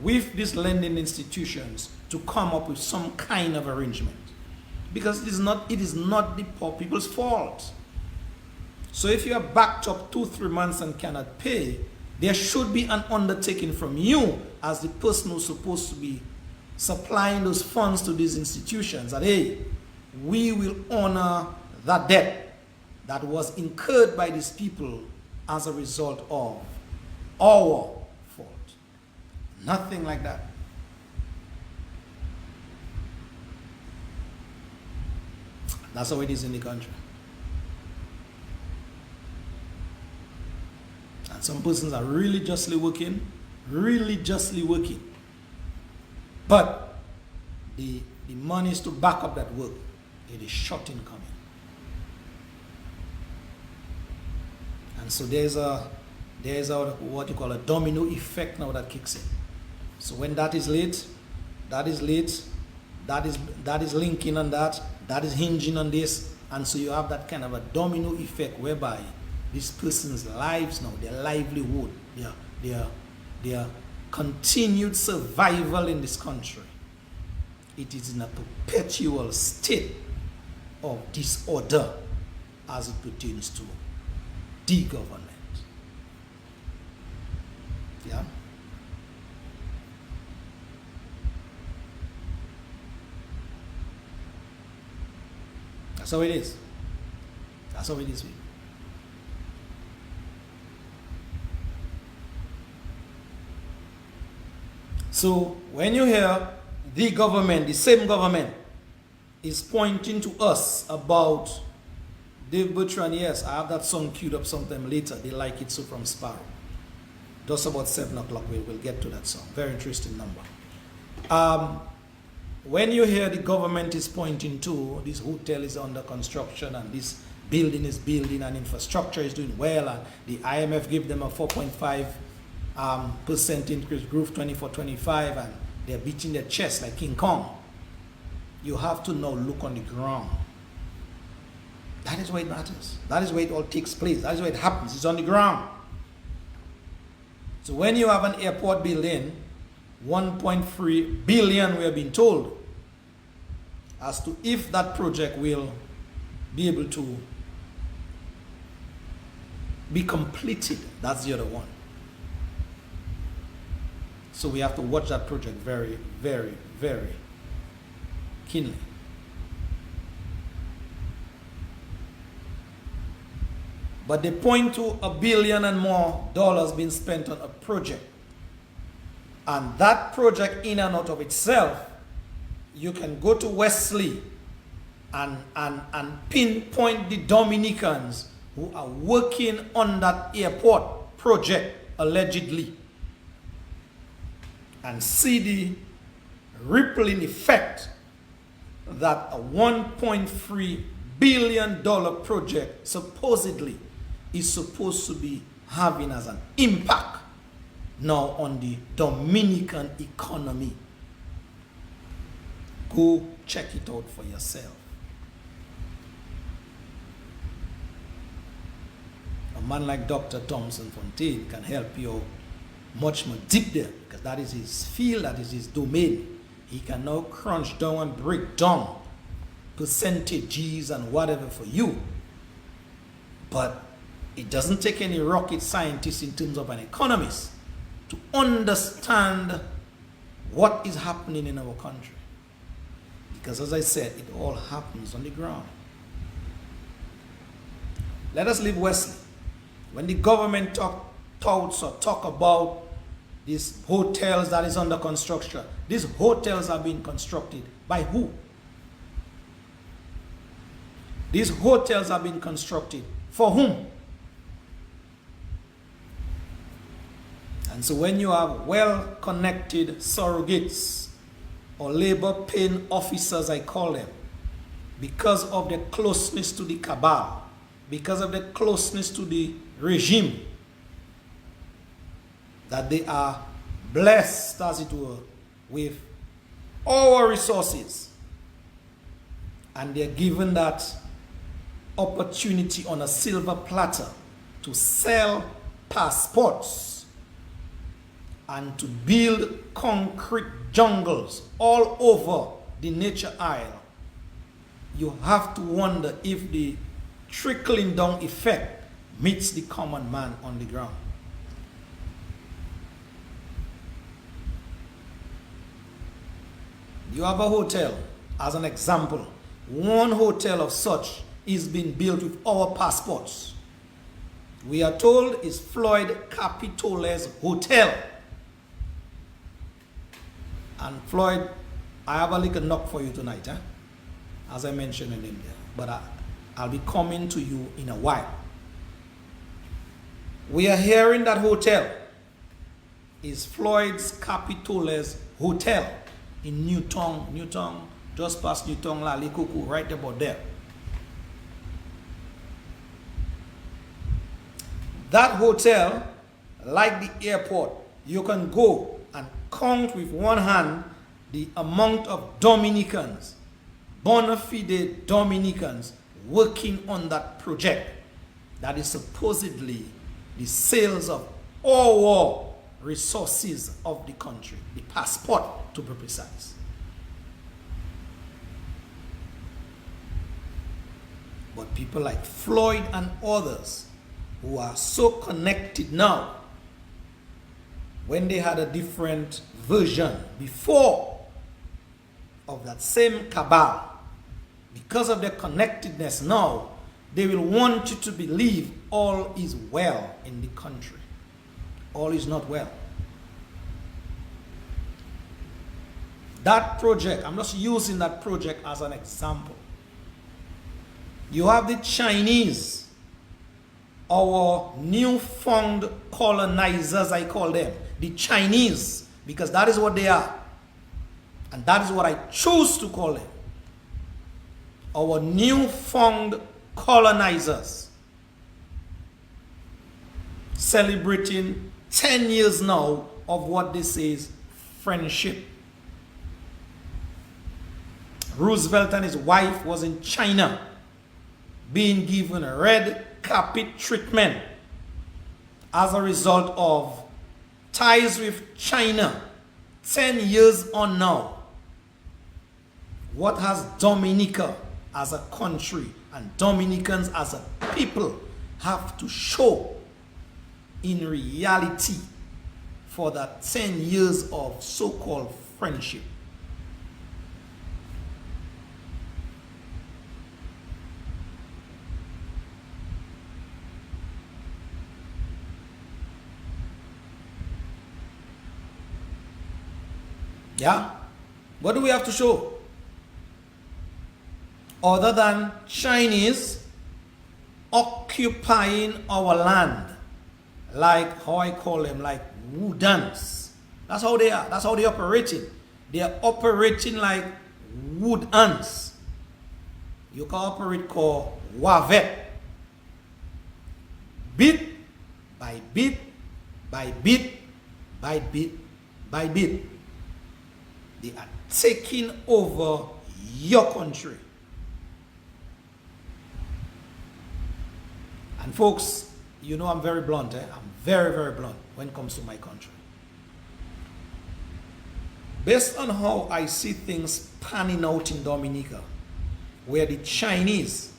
with these lending institutions to come up with some kind of arrangement, because it is not the poor people's fault. So if you are backed up 2-3 months and cannot pay, there should be an undertaking from you as the person who's supposed to be supplying those funds to these institutions that, hey, we will honor that debt that was incurred by these people as a result of our fault. Nothing like that. That's how it is in the country. And some persons are really justly working, but the money is to back up that work. It is short in coming. And so there's a what you call a domino effect now that kicks in. So when that is late, that is linking on that is hinging on this, and so you have that kind of a domino effect whereby this person's lives now, their livelihood, their continued survival in this country, it is in a perpetual state of disorder as it pertains to the government. Yeah. That's how it is. That's how it is. So when you hear the government, the same government, is pointing to us about Dave Bertrand, yes, I have that song queued up sometime later. They like it so from Sparrow. Just about 7 o'clock, we'll get to that song. Very interesting number. When you hear the government is pointing to this hotel is under construction and this building is building and infrastructure is doing well and the IMF gave them a 4.5% increase, growth 24-25, and they're beating their chest like King Kong, you have to now look on the ground That is where it matters. That is where it all takes place. That is where it happens. It's on the ground. So when you have an airport building, 1.3 billion, we have been told, as to if that project will be able to be completed. That's the other one. So we have to watch that project very, very, very keenly. But they point to $1 billion and more being spent on a project. And that project in and out of itself, you can go to Wesley and pinpoint the Dominicans who are working on that airport project, allegedly, and see the rippling effect that a $1.3 billion project supposedly is supposed to be having as an impact now on the Dominican economy. Go check it out for yourself. A man like Dr. Thompson Fontaine can help you much more deep there, because that is his field, that is his domain. He can now crunch down and break down percentages and whatever for you. But it doesn't take any rocket scientist in terms of an economist to understand what is happening in our country. Because as I said, it all happens on the ground. Let us leave Wesley. When the government talk about these hotels that is under construction, these hotels are being constructed by who? These hotels are being constructed for whom? And so when you have well-connected surrogates or labor-paying officers, I call them, because of their closeness to the cabal, because of their closeness to the regime, that they are blessed, as it were, with our resources, and they're given that opportunity on a silver platter to sell passports and to build concrete jungles all over the nature isle. You have to wonder if the trickling down effect meets the common man on the ground. You have a hotel, as an example. One hotel of such is being built with our passports. We are told it's Floyd Capitole's hotel. And Floyd, I have a little knock for you tonight, as I mentioned in India. But I'll be coming to you in a while. We are hearing that hotel is Floyd's Capitole's hotel in Newtown, just past Newtown, Lalikuku, right about there. That hotel, like the airport, you can go and count with one hand the amount of Dominicans, bona fide Dominicans, working on that project that is supposedly the sales of all resources of the country, the passport to be precise. But people like Floyd and others who are so connected now, when they had a different version before of that same cabal, because of their connectedness now, they will want you to believe all is well in the country. All is not well. That project, I'm just using that project as an example. You have the Chinese, our newfound colonizers, I call them. The Chinese, because that is what they are. And that is what I choose to call them. Our newfound colonizers. Celebrating 10 years now of what this is, friendship. Roosevelt and his wife was in China being given a red carpet treatment as a result of ties with China 10 years on now. What has Dominica as a country and Dominicans as a people have to show in reality for that 10 years of so-called friendship? Yeah? What do we have to show? Other than Chinese occupying our land, like how I call them, like wood-ants. That's how they are. That's how they're operating. They are operating like wood ants. You can operate called wavet. Bit by bit by bit by bit by bit. They are taking over your country. And folks, you know I'm very blunt. I'm very, very blunt when it comes to my country. Based on how I see things panning out in Dominica, where the Chinese,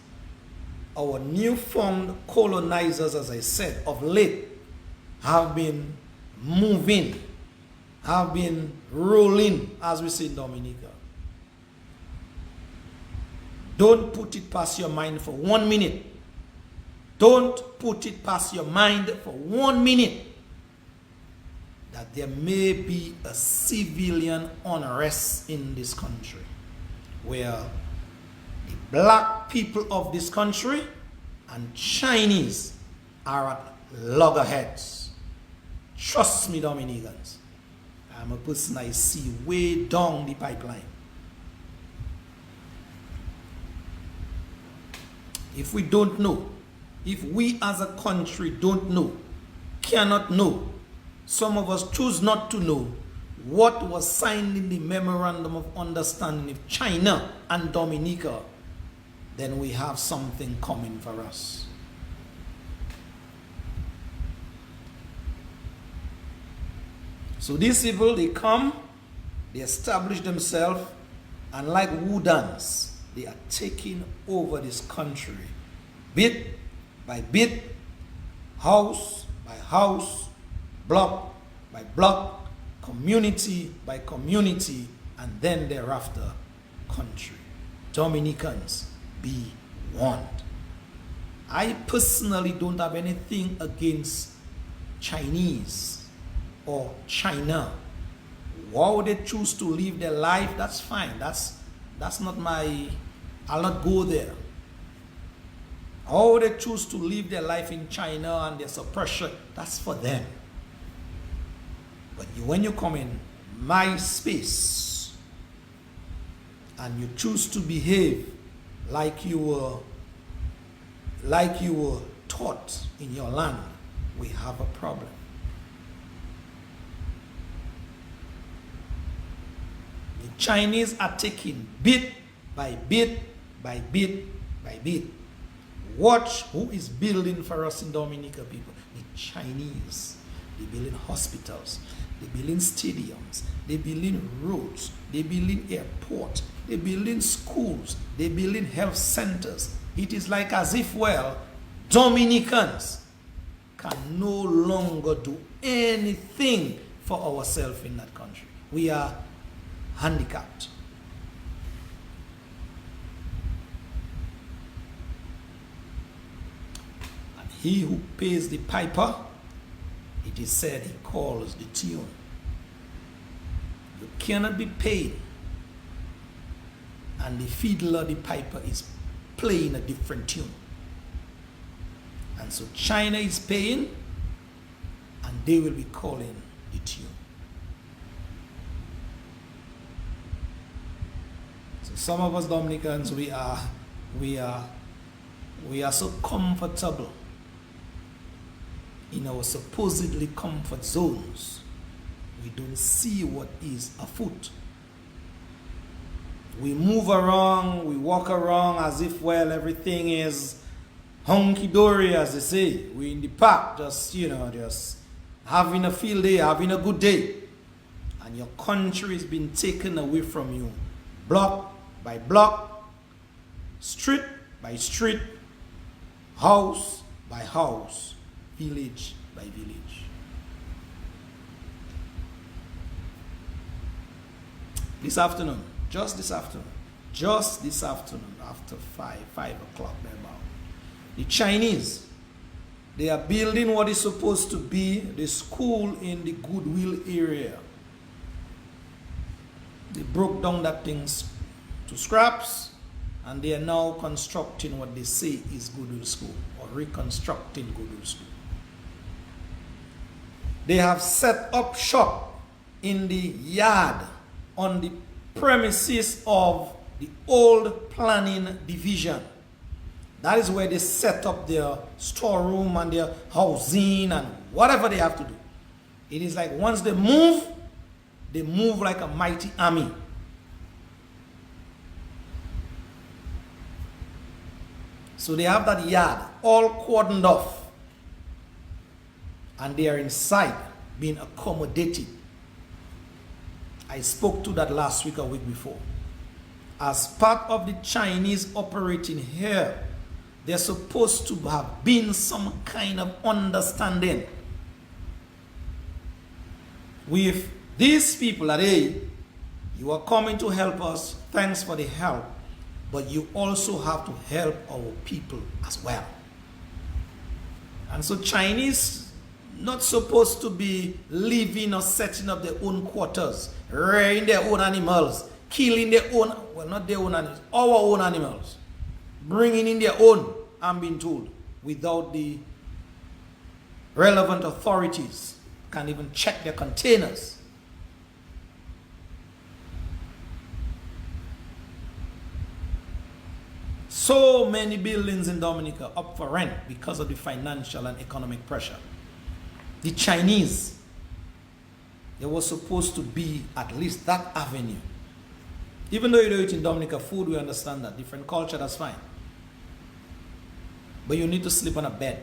our newfound colonizers, as I said, of late, have been moving, have been rolling, as we say in Dominica. Don't put it past your mind for 1 minute. Don't put it past your mind for 1 minute that there may be a civilian unrest in this country where the black people of this country and Chinese are at loggerheads. Trust me, Dominicans. I'm a person I see way down the pipeline. If we don't know, if we as a country don't know, cannot know, some of us choose not to know what was signed in the Memorandum of Understanding with China and Dominica, then we have something coming for us. So these people, they come, they establish themselves, and like woodans, they are taking over this country, bit by bit, house by house, block by block, community by community, and then thereafter, country. Dominicans, be warned. I personally don't have anything against Chinese or China. Why would they choose to live their life? That's fine. That's not my, I'll not go there. How they choose to live their life in China and their suppression, that's for them. But when you come in my space and you choose to behave like you were taught in your land, we have a problem. The Chinese are taking bit by bit by bit by bit. Watch who is building for us in Dominica, people. The Chinese. They building hospitals. They building stadiums. They building roads. They building airport. They building schools. They building health centers. It is like as if, well, Dominicans can no longer do anything for ourselves in that country. We are handicapped. He who pays the piper, it is said he calls the tune. You cannot be paid, and the fiddler, the piper, is playing a different tune. And so China is paying, and they will be calling the tune. So some of us Dominicans, we are so comfortable in our supposedly comfort zones. We don't see what is afoot. We move around, we walk around as if, well, everything is hunky-dory, as they say. We're in the park, just, just having a field day, having a good day. And your country has been taken away from you, block by block, street by street, house by house, village by village. This afternoon, just this afternoon, after 5 o'clock, the Chinese, they are building what is supposed to be the school in the Goodwill area. They broke down that thing to scraps, and they are now constructing what they say is Goodwill School, or reconstructing Goodwill School. They have set up shop in the yard on the premises of the old planning division. That is where they set up their storeroom and their housing and whatever they have to do. It is like once they move like a mighty army. So they have that yard all cordoned off, and they are inside being accommodated. I spoke to that last week or week before. As part of the Chinese operating here, there's supposed to have been some kind of understanding with these people that, hey, you are coming to help us, thanks for the help, but you also have to help our people as well. And so Chinese not supposed to be living or setting up their own quarters, rearing their own animals, killing their own, well, not their own animals, our own animals, bringing in their own, I'm being told, without the relevant authorities can even check their containers. So many buildings in Dominica up for rent because of the financial and economic pressure. The Chinese, there was supposed to be at least that avenue. Even though you do it in Dominica food, we understand that. Different culture, that's fine. But you need to sleep on a bed.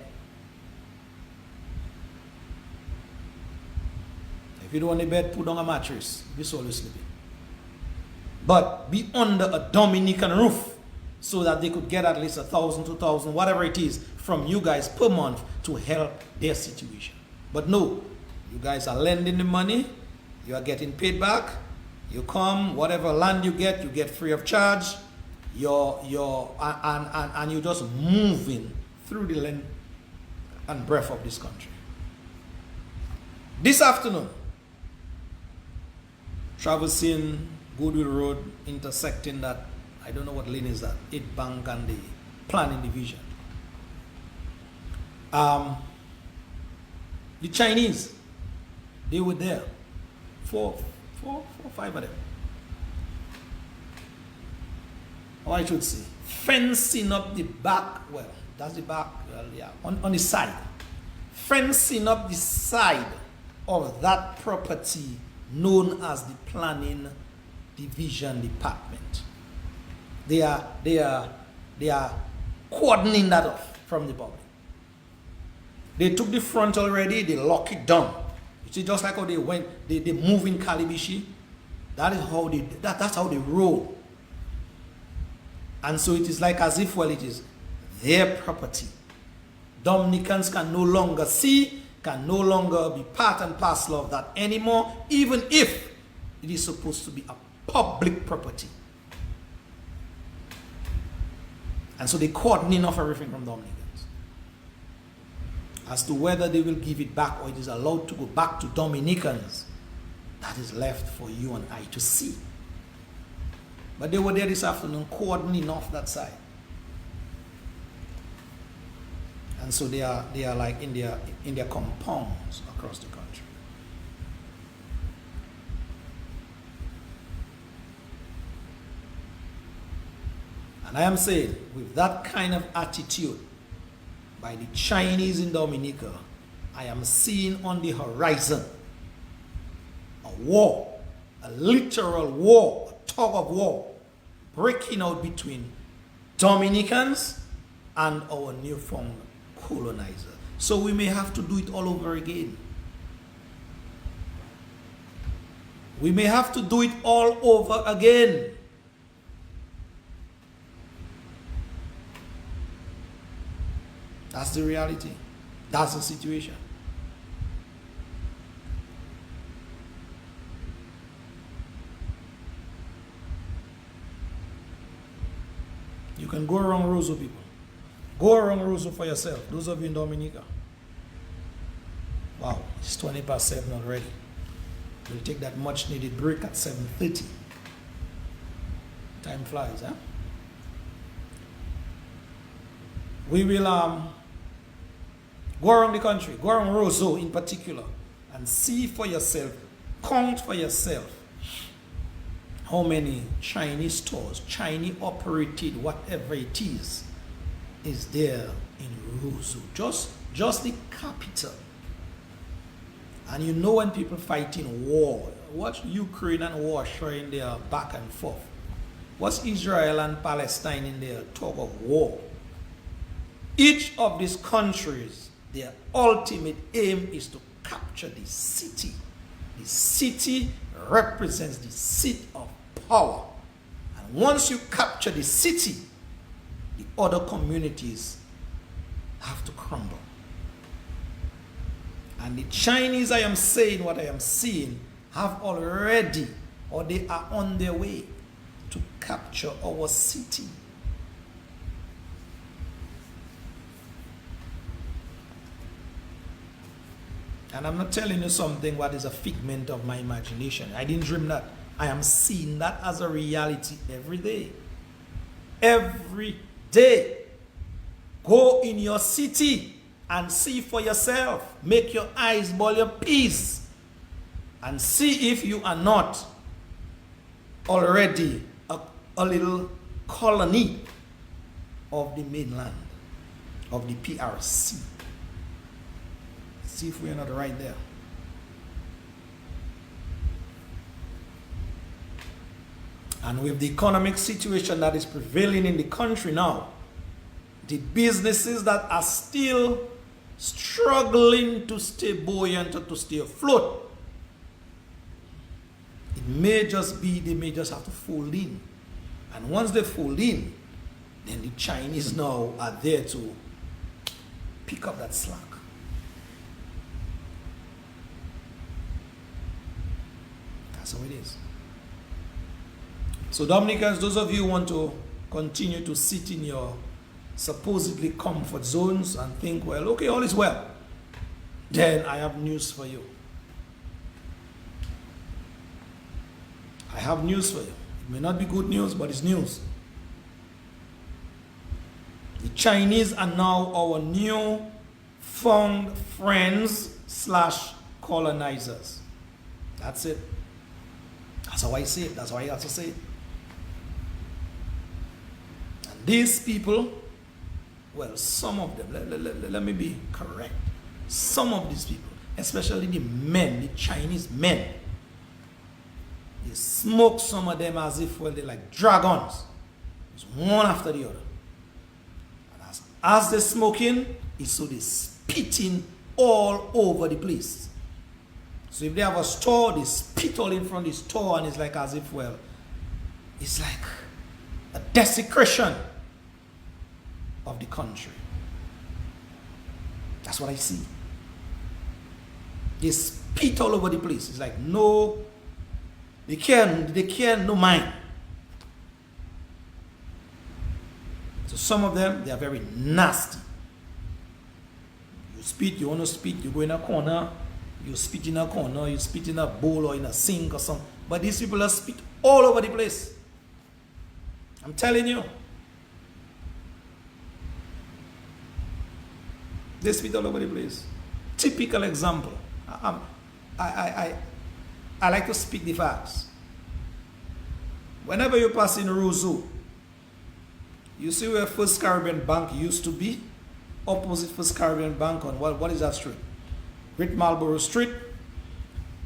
If you don't want a bed, put on a mattress. You're always sleeping. But be under a Dominican roof so that they could get at least 1,000, 2,000, whatever it is, from you guys per month to help their situation. But no, you guys are lending the money, you are getting paid back, you come, whatever land you get free of charge, and you're just moving through the length and breadth of this country. This afternoon, traversing Goodwill Road, intersecting that, I don't know what lane is that, 8 Bank and the planning division. The Chinese, they were there, four, 5 of them. Or I should say, fencing up the back, well, that's the back, well, yeah, on the side. Fencing up the side of that property known as the planning division department. They are cordoning that off from the public. They took the front already, they lock it down. You see, just like how they went, they move in Calibishi. That is how that's how they roll. And so it is like as if, well, it is their property. Dominicans can no longer see, can no longer be part and parcel of that anymore, even if it is supposed to be a public property. And so they cordoning off everything from Dominicans. As to whether they will give it back or it is allowed to go back to Dominicans, that is left for you and I to see. But they were there this afternoon cordoning off that side. And so they are like in their compounds across the country. And I am saying, with that kind of attitude by the Chinese in Dominica, I am seeing on the horizon a war, a literal war, a tug of war breaking out between Dominicans and our newfound colonizer. So we may have to do it all over again. We may have to do it all over again. That's the reality. That's the situation. You can go around Roseau, people. Go around Roseau for yourself. Those of you in Dominica. Wow, it's 7:20 already. We'll take that much needed break at 7:30. Time flies, huh? We will go around the country, go around Roseau in particular, and see for yourself, count for yourself how many Chinese stores, Chinese operated, whatever it is there in Roseau. Just the capital. And you know when people fighting war, watch Ukraine and Russia in their back and forth. What's Israel and Palestine in their tug of war? Each of these countries, their ultimate aim is to capture the city. The city represents the seat of power. And once you capture the city, the other communities have to crumble. And the Chinese, I am saying what I am seeing, have already, or they are on their way to capture our city. And I'm not telling you something what is a figment of my imagination. I didn't dream that. I am seeing that as a reality every day. Every day. Go in your city and see for yourself. Make your eyes ball your peace. And see if you are not already a little colony of the mainland, of the PRC. See if we are not right there. And with the economic situation that is prevailing in the country now, the businesses that are still struggling to stay buoyant or to stay afloat, it may just be they may just have to fold in. And once they fold in, then the Chinese now are there to pick up that slack. That's how it is. So Dominicans, those of you who want to continue to sit in your supposedly comfort zones and think, well, okay, all is well, then I have news for you. I have news for you. It may not be good news, but it's news. The Chinese are now our new found friends / colonizers. That's it. That's how I see it. That's how I have to say it. And these people, well, some of them, let me be correct. Some of these people, especially the men, the Chinese men, they smoke some of them as if, well, they're like dragons. It's one after the other. And as they're smoking, it's so they're spitting all over the place. So if they have a store, they spit all in front of the store, and it's like as if, well, it's like a desecration of the country. That's what I see. They spit all over the place. It's like no, they can't no mind. So some of them, they are very nasty. You spit, you want to spit, you go in a corner, you spit in a corner, you spit in a bowl or in a sink or something. But these people are spit all over the place. I'm telling you. They spit all over the place. Typical example. I like to speak the facts. Whenever you pass in Roseau, you see where First Caribbean Bank used to be? Opposite First Caribbean Bank on what is that street? Great Marlborough Street.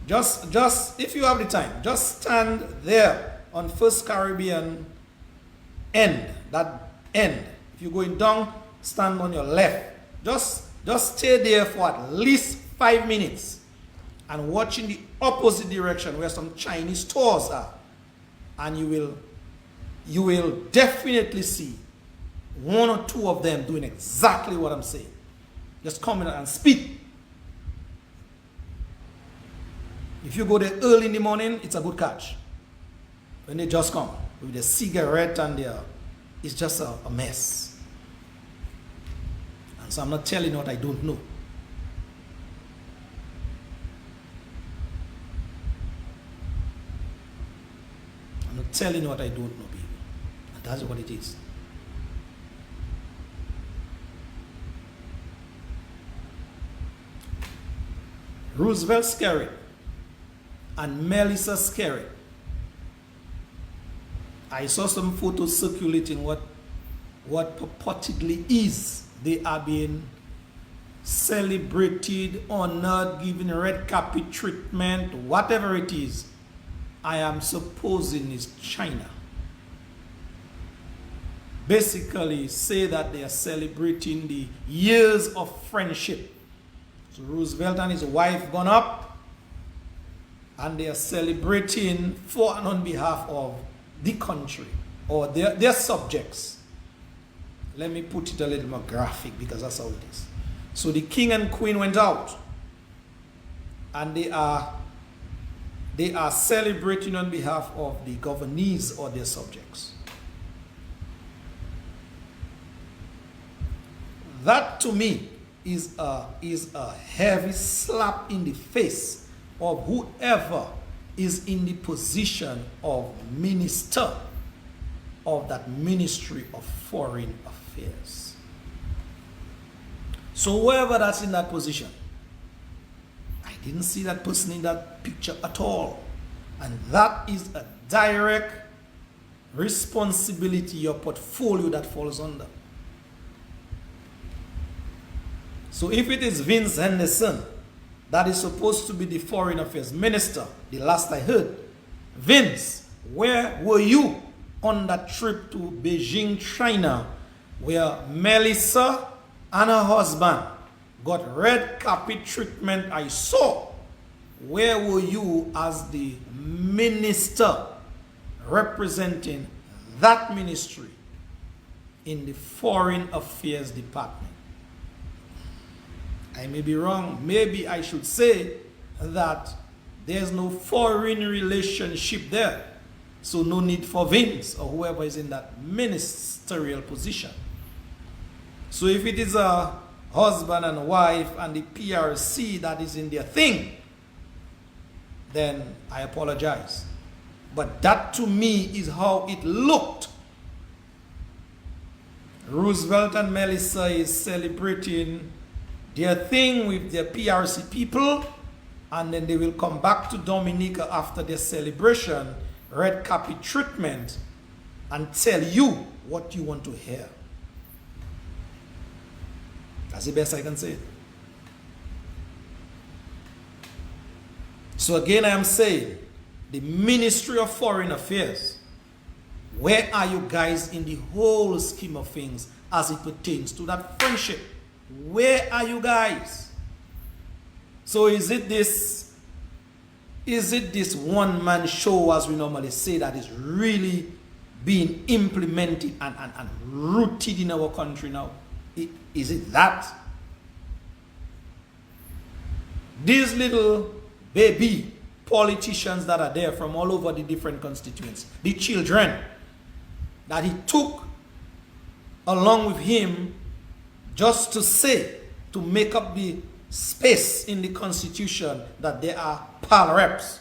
Just if you have the time, just stand there on First Caribbean end, that end. If you're going down, stand on your left. Just stay there for at least 5 minutes and watch in the opposite direction where some Chinese stores are. And you will definitely see one or two of them doing exactly what I'm saying. Just come in and speak. If you go there early in the morning, it's a good catch. When they just come with a cigarette and it's just a mess. And so I'm not telling you what I don't know. I'm not telling you what I don't know, people. And that's what it is. Roosevelt Skerritt and Melissa Skerritt. I saw some photos circulating what purportedly is. They are being celebrated, honored, given red carpet treatment, whatever it is. I am supposing is China. Basically say that they are celebrating the years of friendship. So Roosevelt and his wife gone up and they are celebrating for and on behalf of the country or their subjects. Let me put it a little more graphic because that's how it is. So the king and queen went out and they are celebrating on behalf of the governees or their subjects. That to me is a heavy slap in the face of whoever is in the position of minister of that Ministry of Foreign Affairs. So whoever that's in that position, I didn't see that person in that picture at all. And that is a direct responsibility, your portfolio that falls under. So if it is Vince Henderson that is supposed to be the Foreign Affairs Minister, the last I heard, Vince, where were you on that trip to Beijing, China, where Melissa and her husband got red carpet treatment? I saw. Where were you as the minister representing that ministry in the Foreign Affairs Department? I may be wrong. Maybe I should say that there's no foreign relationship there. So no need for Vince or whoever is in that ministerial position. So if it is a husband and wife and the PRC that is in their thing, then I apologize. But that to me is how it looked. Roosevelt and Melissa is celebrating their thing with their PRC people, and then they will come back to Dominica after their celebration, red carpet treatment, and tell you what you want to hear. That's the best I can say. So again, I am saying, the Ministry of Foreign Affairs, where are you guys in the whole scheme of things as it pertains to that friendship? Where are you guys? So is it this one-man show, as we normally say, that is really being implemented and rooted in our country now? Is it that? These little baby politicians that are there from all over the different constituents, the children that he took along with him just to say, to make up the space in the Constitution that they are PAL reps,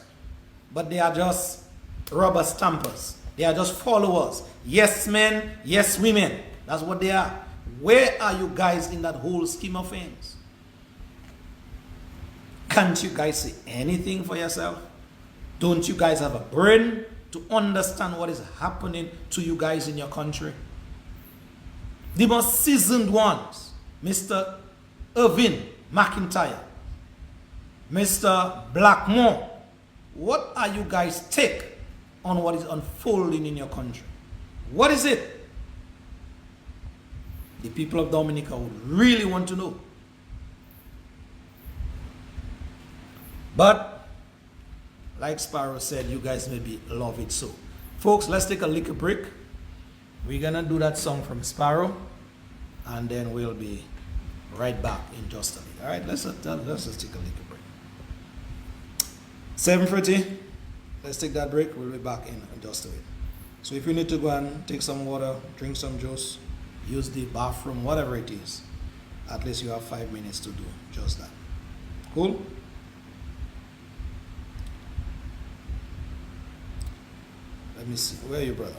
but they are just rubber stampers. They are just followers. Yes men, yes women. That's what they are. Where are you guys in that whole scheme of things? Can't you guys say anything for yourself? Don't you guys have a brain to understand what is happening to you guys in your country? The most seasoned ones, Mr. Irvin McIntyre, Mr. Blackmore, what are you guys take on what is unfolding in your country? What is it? The people of Dominica would really want to know. But, like Sparrow said, you guys maybe love it so. Folks, let's take a little break. We're gonna do that song from Sparrow, and then we'll be right back in just a minute. All right, let's just take a little break. 7:30. Let's take that break. We'll be back in just a minute. So if you need to go and take some water, drink some juice, use the bathroom, whatever it is, at least you have 5 minutes to do just that. Cool? Let me see. Where are you, brother?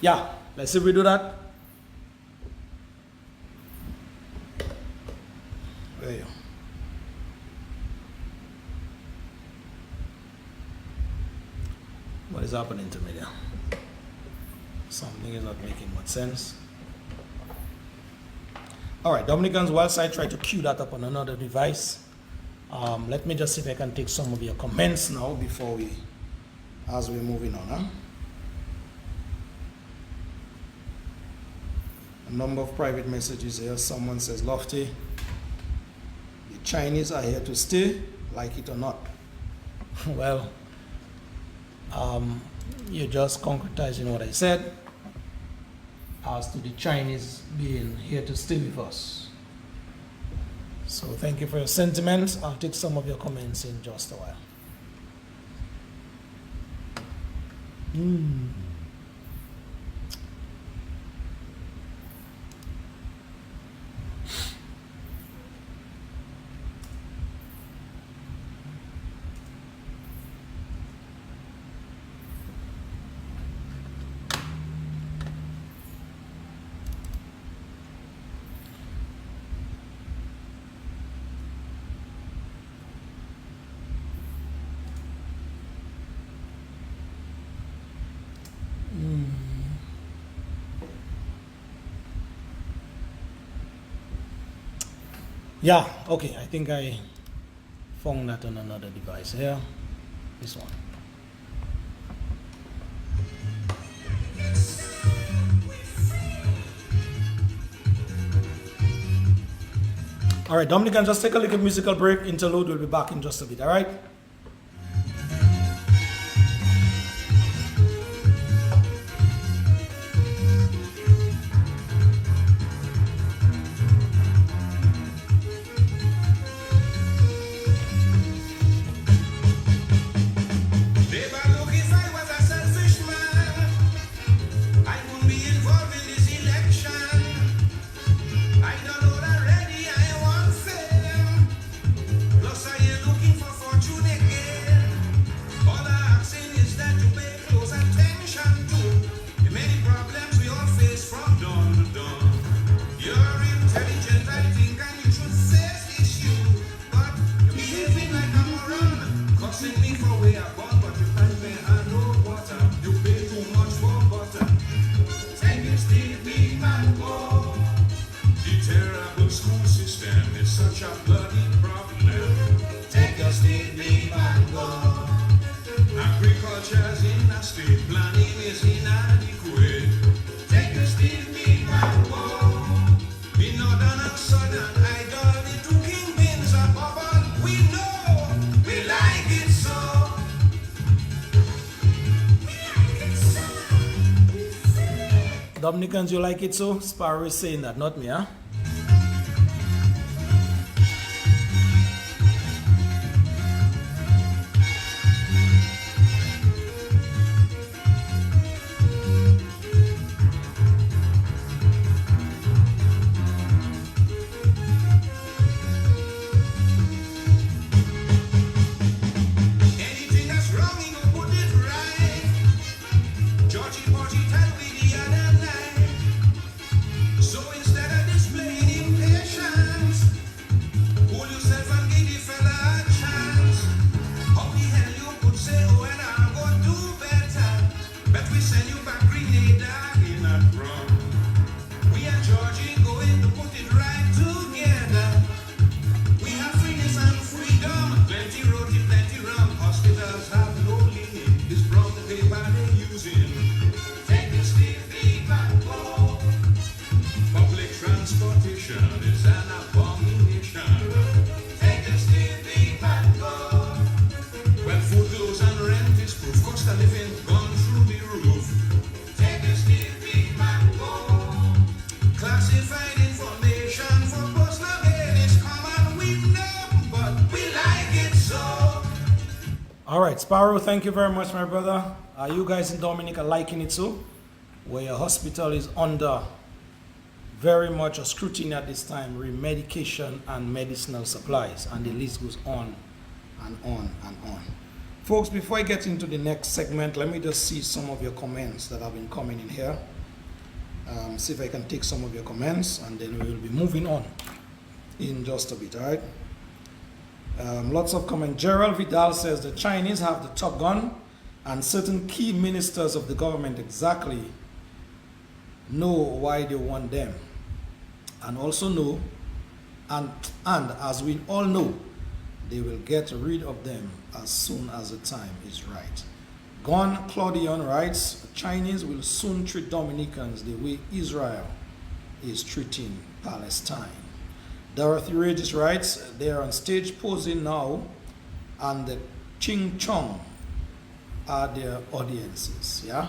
Yeah, let's see if we do that. There you go. What is happening to me there? Something is not making much sense. All right, Dominicans, whilst I try to queue that up on another device, let me just see if I can take some of your comments now before as we're moving on. Huh? A number of private messages here. Someone says, Lofty, the Chinese are here to stay, like it or not. Well, you're just concretizing what I said as to the Chinese being here to stay with us. So thank you for your sentiments. I'll take some of your comments in just a while. Yeah, okay, I think I found that on another device here. This one. All right, Dominican, just take a little musical break. Interlude, we'll be back in just a bit, all right? Dominicans, you like it so? Sparrow is saying that, not me, huh? So instead of display send you back Grenada in a drum. We are Georgie going to put it right together. We have freeness and freedom, plenty roti, plenty rum. Hospitals have no limit. It's from the paper they're using. Take a stiff leave and go. Public transportation is an abomination. Take a stiff leave and go. Well, food, clothes and rent is proof. Cost of living gone through the roof. Take a stiff leave and go. Classified information for personal gain is common, we know, but we like it so. All right, Sparrow, thank you very much, my brother. Are you guys in Dominica liking it too? Where your hospital is under very much a scrutiny at this time, medication and medicinal supplies, and the list goes on and on and on. Folks, before I get into the next segment, let me just see some of your comments that have been coming in here. See if I can take some of your comments, and then we will be moving on in just a bit, all right? Lots of comments. Gerald Vidal says the Chinese have the top gun, and certain key ministers of the government exactly know why they want them, and also know, and as we all know, they will get rid of them as soon as the time is right. Gon Claudion writes, Chinese will soon treat Dominicans the way Israel is treating Palestine. Dorothy Regis writes, they are on stage posing now, and the Ching Chong are their audiences. Yeah.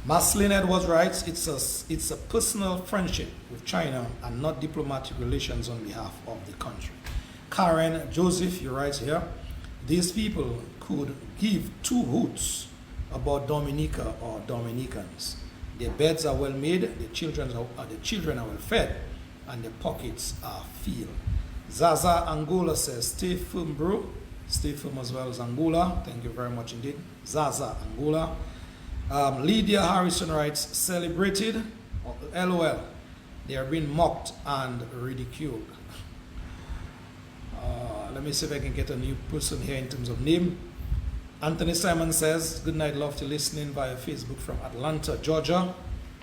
Maslin Edwards writes, it's a personal friendship with China and not diplomatic relations on behalf of the country. Karen Joseph, he writes here, these people could give two hoots about Dominica or Dominicans. Their beds are well made, the children are well fed, and their pockets are filled. Zaza Angola says, stay firm, bro. Stay firm as well as Angola. Thank you very much indeed. Zaza Angola. Lydia Harrison writes, celebrated, LOL. They are being mocked and ridiculed. Let me see if I can get a new person here in terms of name. Anthony Simon says, good night, love to listening via Facebook from Atlanta, Georgia.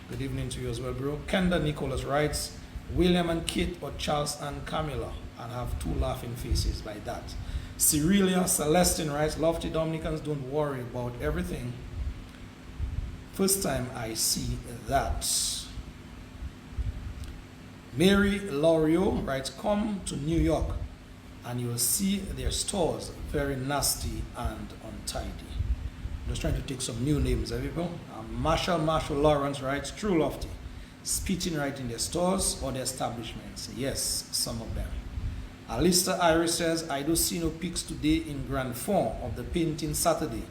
Good evening to you as well, bro. Kenda Nicholas writes, William and Kate or Charles and Camilla, and have two laughing faces by that. Cyrilia Celestine writes, love to Dominicans, don't worry about everything. First time I see that. Mary Lorio writes, come to New York and you will see their stores very nasty and untidy. I'm just trying to take some new names, people. Marshall Lawrence writes, true lofty, spitting right in their stores or their establishments. Yes, some of them. Alista Iris says, I do see no pics today in grand form of the painting Saturday.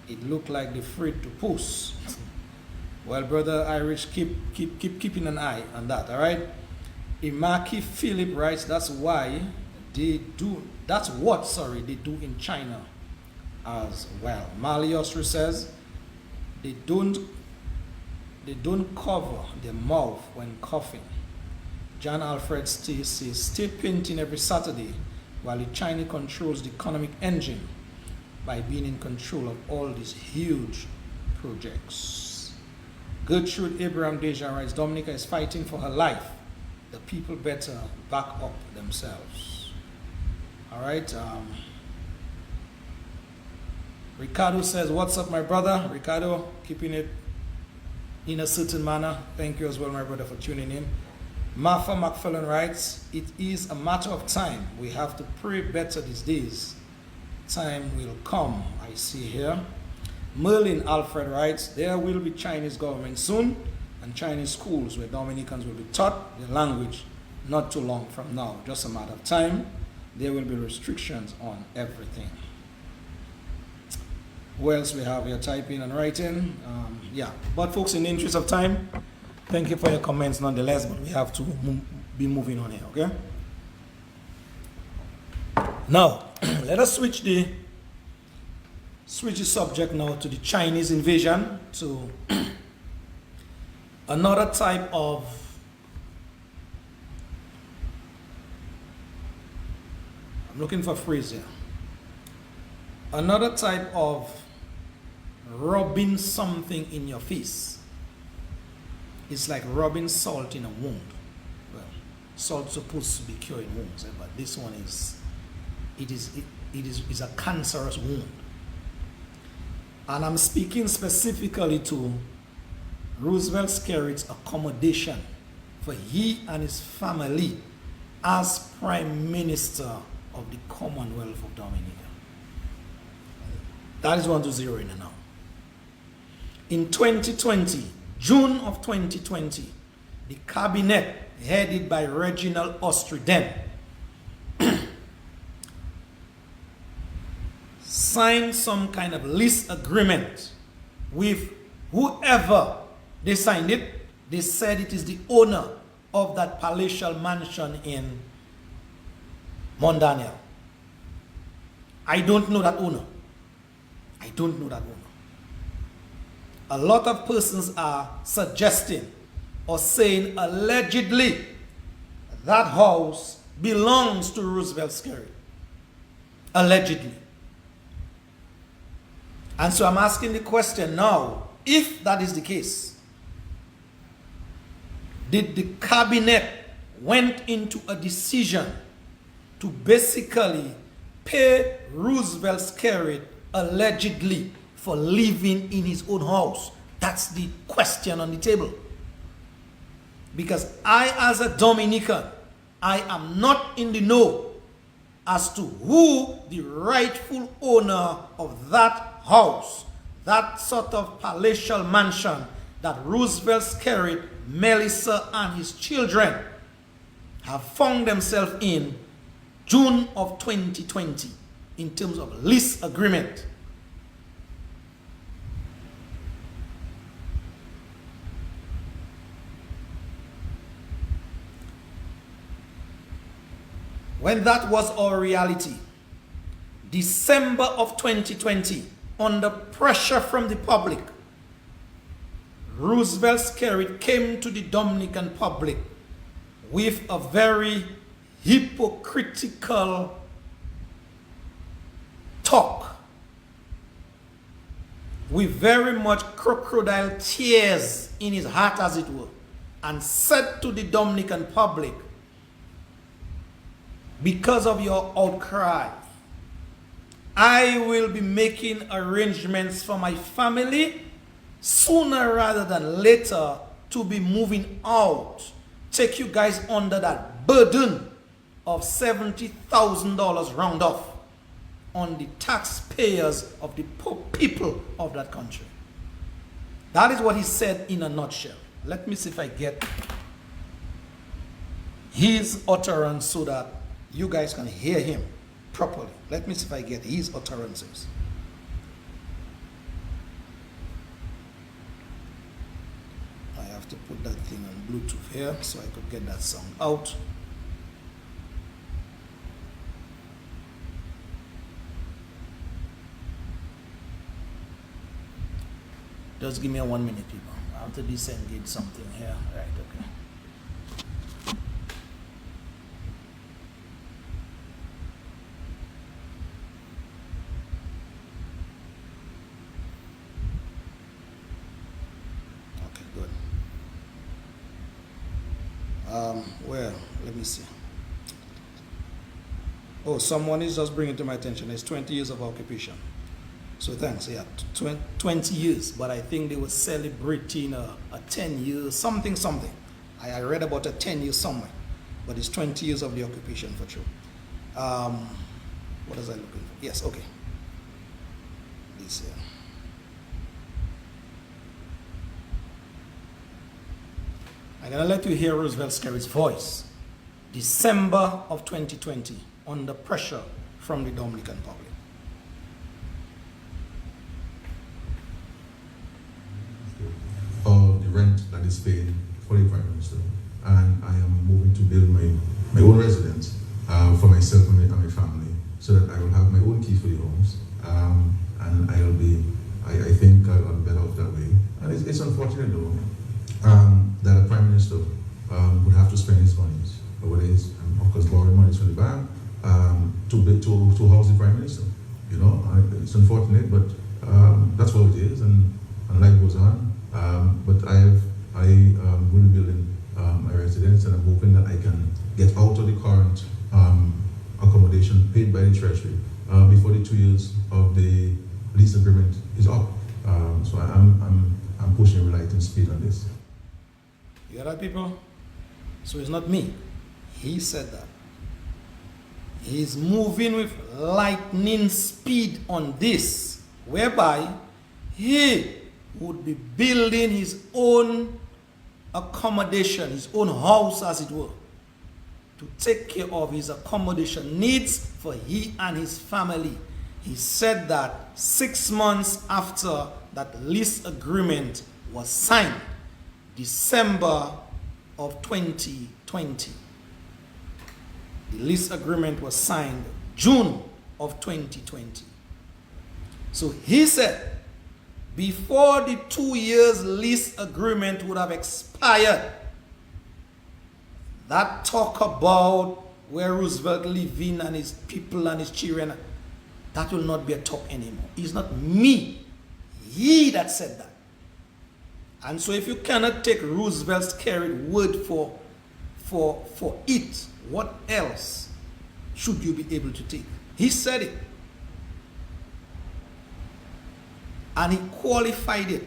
It looked like they're afraid to post. Well, brother Irish, keeping an eye on that, all right? Imaki Philip writes, that's what they do in China as well. Mali Ostru says, they don't cover their mouth when coughing. John Alfred says, stay painting every Saturday while the China controls the economic engine by being in control of all these huge projects. Gertrude Abraham Deja writes, Dominica is fighting for her life. The people better back up themselves. All right. Ricardo says, what's up, my brother? Ricardo, keeping it in a certain manner. Thank you as well, my brother, for tuning in. Martha McFarlane writes, it is a matter of time. We have to pray better these days. Time will come, I see here. Merlin Alfred writes, there will be Chinese government soon and Chinese schools where Dominicans will be taught the language not too long from now. Just a matter of time. There will be restrictions on everything. Who else we have here typing and writing? Yeah, but folks, in the interest of time, thank you for your comments nonetheless, but we have to be moving on here, okay? Now, let us switch the subject now to the Chinese invasion, to another type of I'm looking for a phrase here. Another type of rubbing something in your face. It's like rubbing salt in a wound. Well, salt's supposed to be curing wounds, but this one is a cancerous wound. And I'm speaking specifically to Roosevelt Skerritt's accommodation for he and his family as Prime Minister of the Commonwealth of Dominica. That is what to zero in now. In 2020, June of 2020, the cabinet headed by Reginald Austerity signed some kind of lease agreement with whoever they signed it. They said it is the owner of that palatial mansion in Mount Daniel. I don't know that owner. I don't know that owner. A lot of persons are suggesting or saying allegedly that house belongs to Roosevelt Skerritt. Allegedly. And so I'm asking the question now, if that is the case, did the cabinet went into a decision to basically pay Roosevelt Skerritt allegedly for living in his own house? That's the question on the table. Because I, as a Dominican, I am not in the know as to who the rightful owner of that house, that sort of palatial mansion that Roosevelt Skerritt, Melissa, and his children have found themselves in June of 2020 in terms of lease agreement. When that was our reality, December of 2020, under pressure from the public, Roosevelt Skerritt came to the Dominican public with a very hypocritical talk, with very much crocodile tears in his heart, as it were, and said to the Dominican public, because of your outcry, I will be making arrangements for my family sooner rather than later to be moving out. Take you guys under that burden of $70,000 round off on the taxpayers of the poor people of that country. That is what he said in a nutshell. Let me see if I get his utterance so that you guys can hear him properly. Let me see if I get his utterances. I have to put that thing on Bluetooth here so I could get that sound out. Just give me a 1 minute, people. I have to disengage something here. Right, okay. Well, let me see. Oh, someone is just bringing to my attention. It's 20 years of occupation. So thanks. Yeah, 20 years. But I think they were celebrating a 10 years, something. I read about a 10 years somewhere. But it's 20 years of the occupation for sure. What was I looking for? Yes, okay. This here. I'm going to let you hear Roosevelt Skerritt's voice. December of 2020, under pressure from the Dominican public. The rent that is paid for the Prime Minister. And I am moving to build my own residence for myself and my family, so that I will have my own keys for the homes. And I think I'll be better off that way. And it's unfortunate though, that a Prime Minister would have to spend his monies, whether it's, of course, borrowing monies from the bank, to house the Prime Minister. You know, it's unfortunate, but that's what it is, and life goes on. But I will be building my residence, and I'm hoping that I can get out of the current accommodation paid by the Treasury before the 2 years of the lease agreement is up. So I'm pushing lightning speed on this. You hear that, people? So it's not me. He said that. He's moving with lightning speed on this, whereby he would be building his own accommodation, his own house, as it were, to take care of his accommodation needs for he and his family. He said that 6 months after that lease agreement was signed, December of 2020. The lease agreement was signed June of 2020. So he said, before the 2 years lease agreement would have expired, that talk about where Roosevelt living and his people and his children, that will not be a talk anymore. It's not me, he that said that. And so if you cannot take Roosevelt's carried word for it, what else should you be able to take? He said it. And he qualified it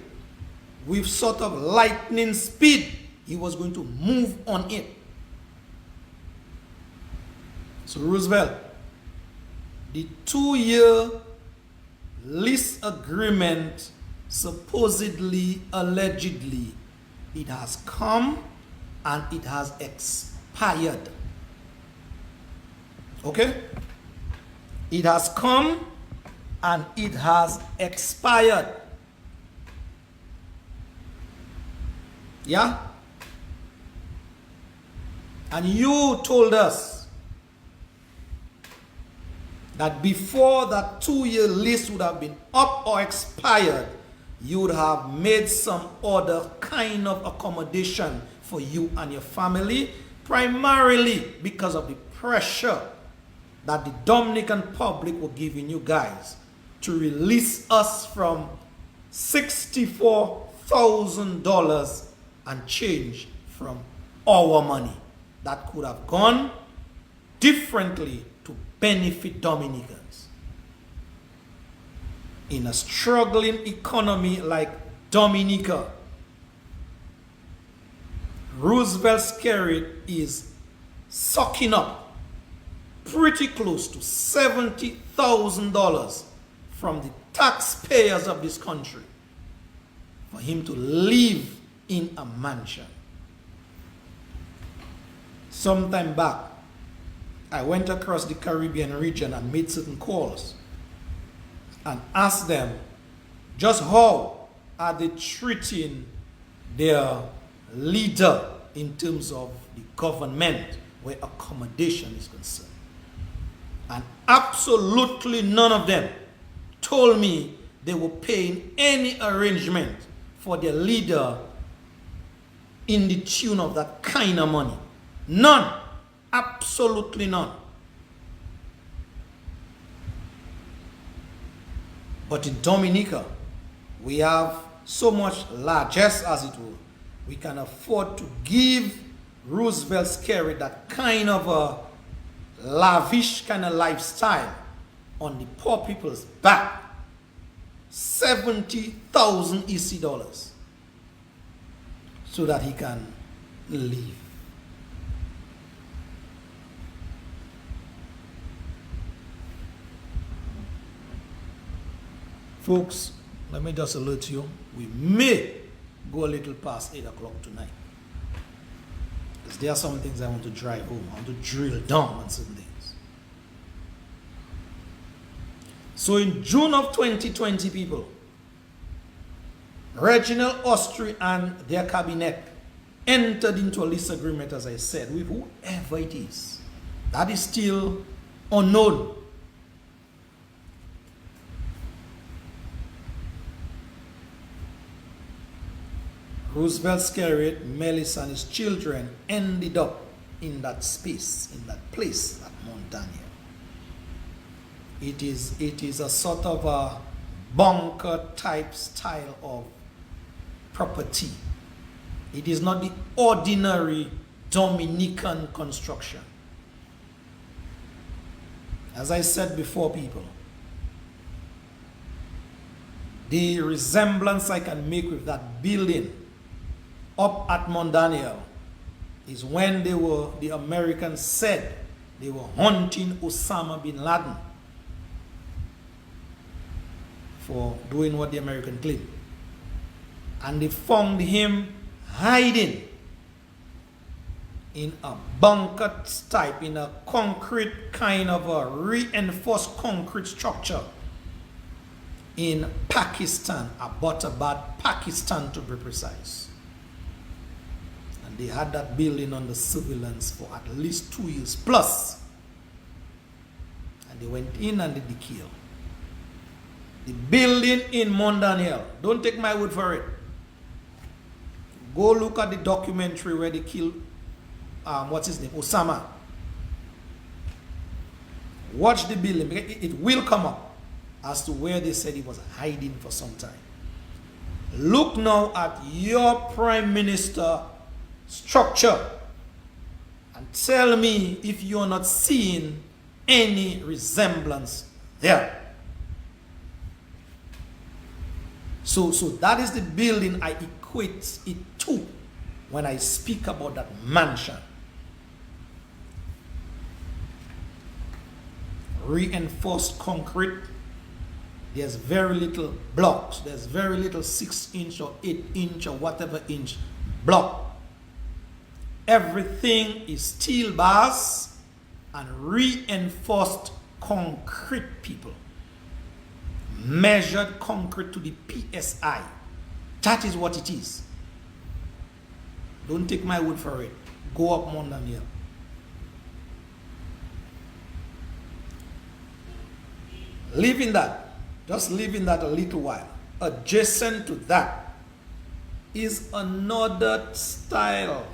with sort of lightning speed. He was going to move on it. So Roosevelt, the 2-year lease agreement, supposedly, allegedly, it has come and it has expired. Okay? It has come and it has expired. Yeah? And you told us that before that 2-year lease would have been up or expired, you would have made some other kind of accommodation for you and your family, primarily because of the pressure that the Dominican public were giving you guys to release us from $64,000 and change from our money that could have gone differently to benefit Dominicans. In a struggling economy like Dominica, Roosevelt's carrot is sucking up pretty close to $70,000 from the taxpayers of this country for him to live in a mansion. Sometime back, I went across the Caribbean region and made certain calls and asked them just how are they treating their leader in terms of the government where accommodation is concerned. And absolutely none of them told me they were paying any arrangement for their leader in the tune of that kind of money. None. Absolutely none. But in Dominica, we have so much largesse, as it were. We can afford to give Roosevelt's carry that kind of a lavish kind of lifestyle on the poor people's back. 70,000 EC dollars so that he can live. Folks, let me just alert you, we may go a little past 8 o'clock tonight. Because there are some things I want to drive home. I want to drill down on certain things. So in June of 2020, people, Reginald Austri and their cabinet entered into a lease agreement, as I said, with whoever it is. That is still unknown. Roosevelt Skerritt, Melis and his children ended up in that space, in that place at Mount Daniel. It is a sort of a bunker type style of property. It is not the ordinary Dominican construction. As I said before, people, the resemblance I can make with that building up at Mount Daniel is when the Americans said they were hunting Osama bin Laden for doing what the American claimed. And they found him hiding in a bunker type, in a concrete kind of a reinforced concrete structure in Pakistan, Abbottabad, Pakistan to be precise. And they had that building under surveillance for at least 2 years plus. And they went in and did the kill. The building in Mount Daniel, don't take my word for it. Go look at the documentary where they killed, what's his name, Osama. Watch the building, it will come up as to where they said he was hiding for some time. Look now at your prime minister structure and tell me if you're not seeing any resemblance there. So that is the building I equate it to when I speak about that mansion. Reinforced concrete. There's very little blocks. There's very little 6-inch or 8-inch or whatever inch block. Everything is steel bars and reinforced concrete, people. Measured concrete to the PSI. That is what it is. Don't take my word for it. Go up Mount Daniel. Live in that. Just live in that a little while. Adjacent to that is another style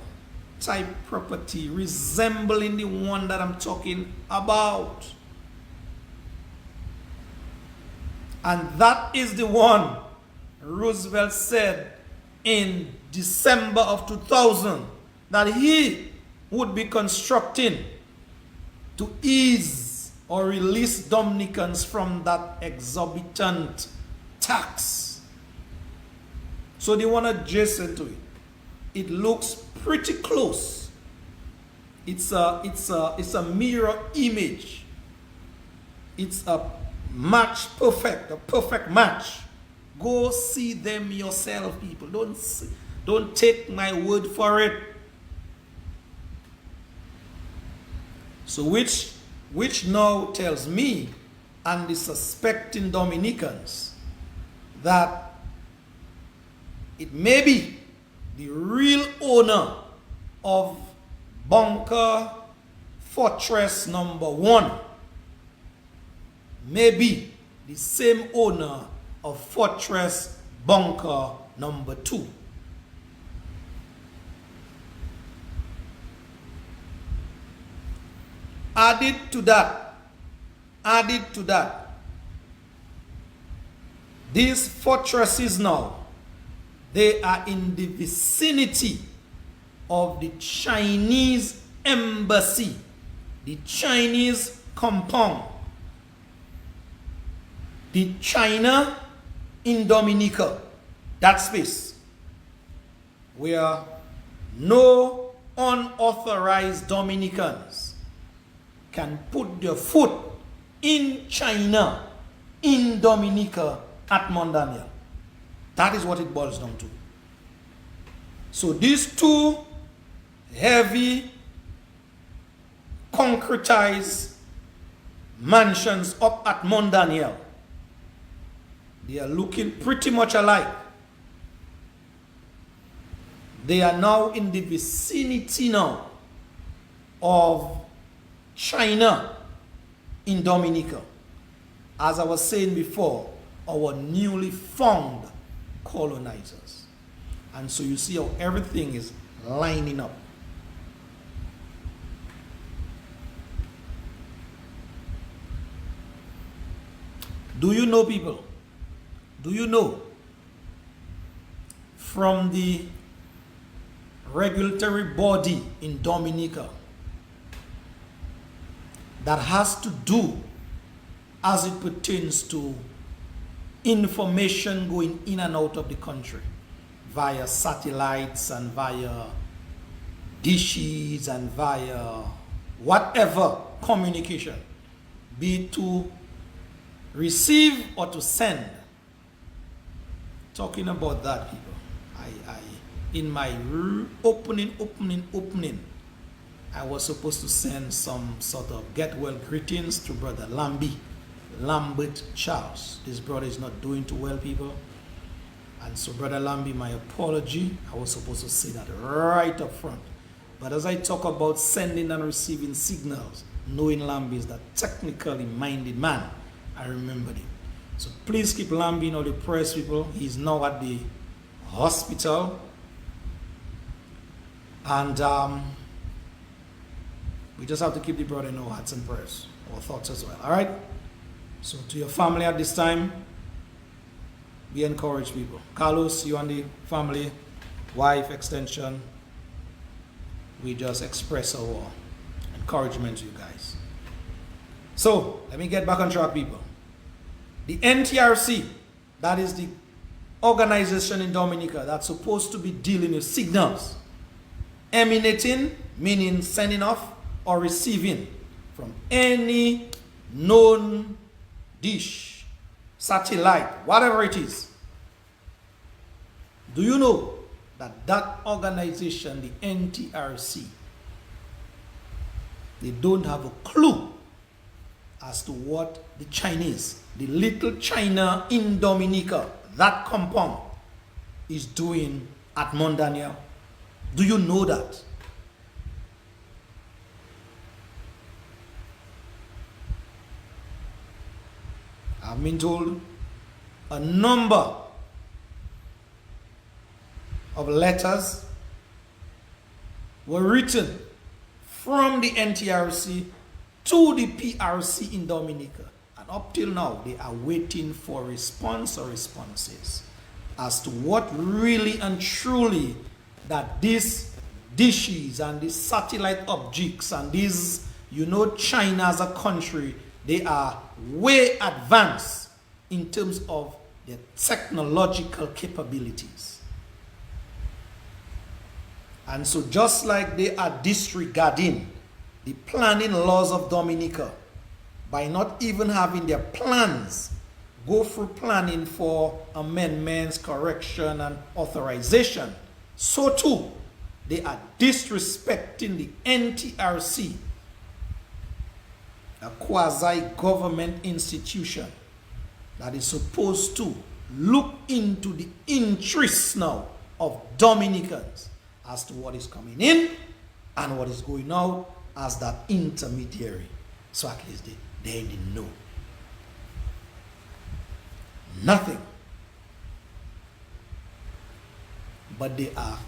type property resembling the one that I'm talking about. And that is the one Roosevelt said in December of 2000 that he would be constructing to ease or release Dominicans from that exorbitant tax. So they want to adjacent to it. It looks pretty close. It's a mirror image. It's a match perfect, a perfect match. Go see them yourself, people. Don't take my word for it. So which now tells me and the suspecting Dominicans that it may be the real owner of bunker fortress number 1 may be the same owner of fortress bunker number 2. Added to that, these fortresses now, they are in the vicinity of the Chinese embassy, the Chinese compound, the China in Dominica, that space where no unauthorized Dominicans can put their foot in China, in Dominica, at Mount Daniel. That is what it boils down to. So these two heavy, concretized mansions up at Mount Daniel, they are looking pretty much alike. They are now in the vicinity now of China in Dominica. As I was saying before, our newly found colonizers. And so you see how everything is lining up. Do you know, people, Do you know from the regulatory body in Dominica that has to do as it pertains to information going in and out of the country via satellites and via dishes and via whatever communication, be it to receive or to send? Talking about that, people, I in my opening, I was supposed to send some sort of get well greetings to Brother Lambert Charles. This brother is not doing too well, people. And so, Brother Lambi, my apology. I was supposed to say that right up front. But as I talk about sending and receiving signals, knowing Lambi is that technically minded man, I remembered him. So please keep Lambi in all the prayers, people. He's now at the hospital. And we just have to keep the brother in our hearts and prayers, our thoughts as well. All right? So to your family at this time, we encourage people. Carlos, you and the family, wife, extension, we just express our encouragement to you guys. So let me get back on track, people. The NTRC, that is the organization in Dominica that's supposed to be dealing with signals emanating, meaning sending off or receiving from any known dish, satellite, whatever it is. Do you know that that organization, the NTRC, they don't have a clue as to what the Chinese, the little China in Dominica, that compound, is doing at Mont Daniel? Do you know that? I've been told a number of letters were written from the NTRC to the PRC in Dominica. And up till now, they are waiting for response or responses as to what really and truly that these dishes and these satellite objects and these, China as a country, they are way advanced in terms of their technological capabilities. And so just like they are disregarding the planning laws of Dominica by not even having their plans go through planning for amendments, correction, and authorization, so too they are disrespecting the NTRC, a quasi-government institution that is supposed to look into the interests now of Dominicans as to what is coming in and what is going out as that intermediary. So at least they didn't know. Nothing. But they are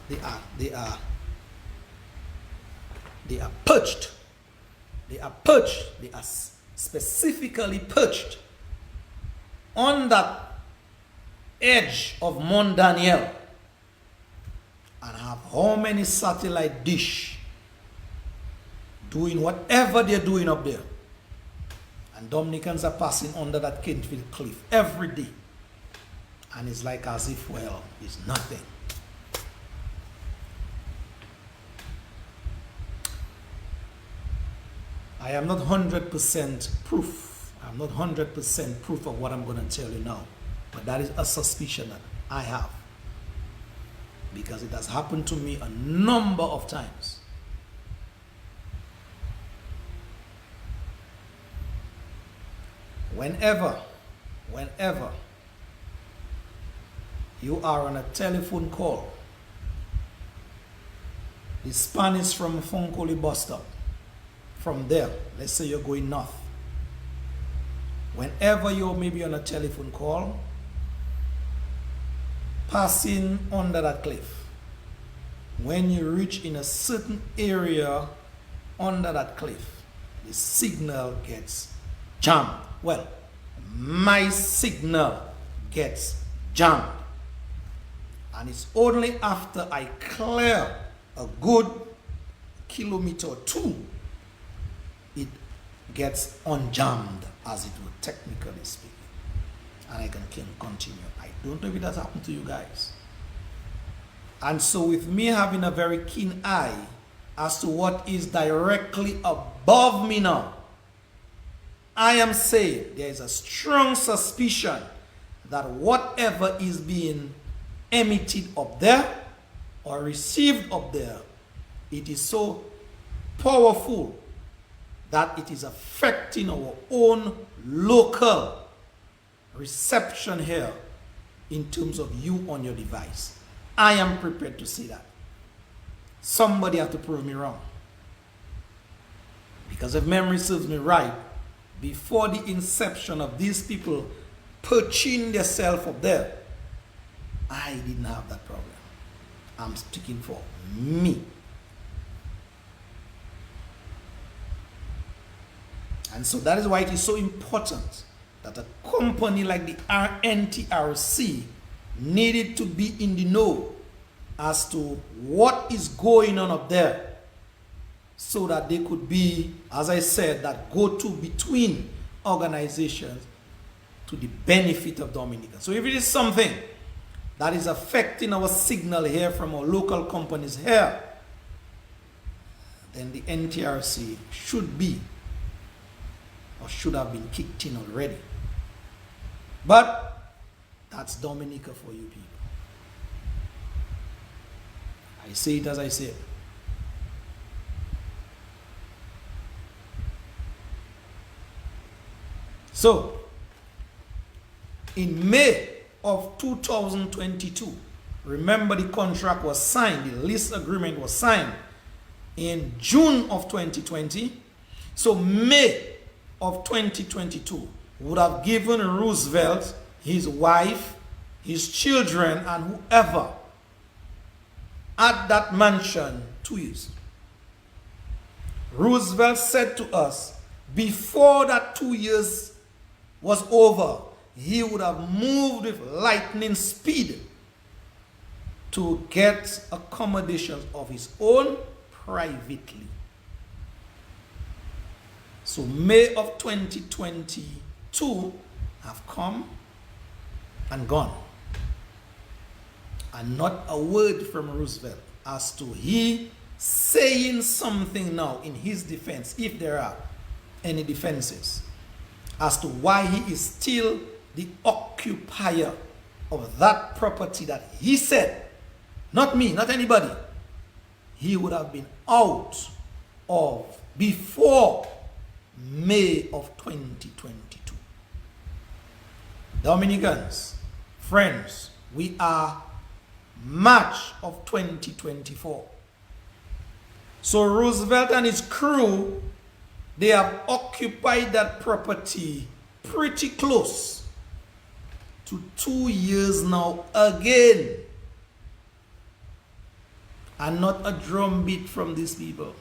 perched. They are perched. They are specifically perched on that edge of Mont Daniel and have how many satellite dish doing whatever they're doing up there. And Dominicans are passing under that Kentfield cliff every day. And it's like as if, well, it's nothing. I am not 100% proof. I'm not 100% proof of what I'm going to tell you now. But that is a suspicion that I have. Because it has happened to me a number of times. Whenever you are on a telephone call, the span is from Funkoli bus stop. From there, let's say you're going north. Whenever you're maybe on a telephone call, passing under that cliff, when you reach in a certain area under that cliff, the signal gets jammed. Well, my signal gets jammed. And it's only after I clear a good kilometer or two, it gets unjammed, as it would technically speak. And I can continue. I don't know if it has happened to you guys. And so with me having a very keen eye as to what is directly above me now, I am saying there is a strong suspicion that whatever is being emitted up there or received up there, it is so powerful that it is affecting our own local reception here in terms of you on your device. I am prepared to say that. Somebody has to prove me wrong. Because if memory serves me right, before the inception of these people perching themselves up there, I didn't have that problem. I'm speaking for me. And so that is why it is so important that a company like the NTRC needed to be in the know as to what is going on up there, so that they could be, as I said, that go-to between organizations to the benefit of Dominica. So if it is something that is affecting our signal here from our local companies here, then the NTRC should be or should have been kicked in already. But that's Dominica for you people. I say it as I say it. So, in May of 2022, remember the contract was signed, the lease agreement was signed in June of 2020. So May of 2022 would have given Roosevelt, his wife, his children, and whoever at that mansion 2 years. Roosevelt said to us, before that 2 years was over, he would have moved with lightning speed to get accommodations of his own privately. So May of 2022 have come and gone. And not a word from Roosevelt as to he saying something now in his defense, if there are any defenses, as to why he is still the occupier of that property that he said, not me, not anybody, he would have been out of before May of 2022. Dominicans, friends, we are March of 2024. So Roosevelt and his crew, they have occupied that property pretty close to 2 years now again. And not a drumbeat from these people.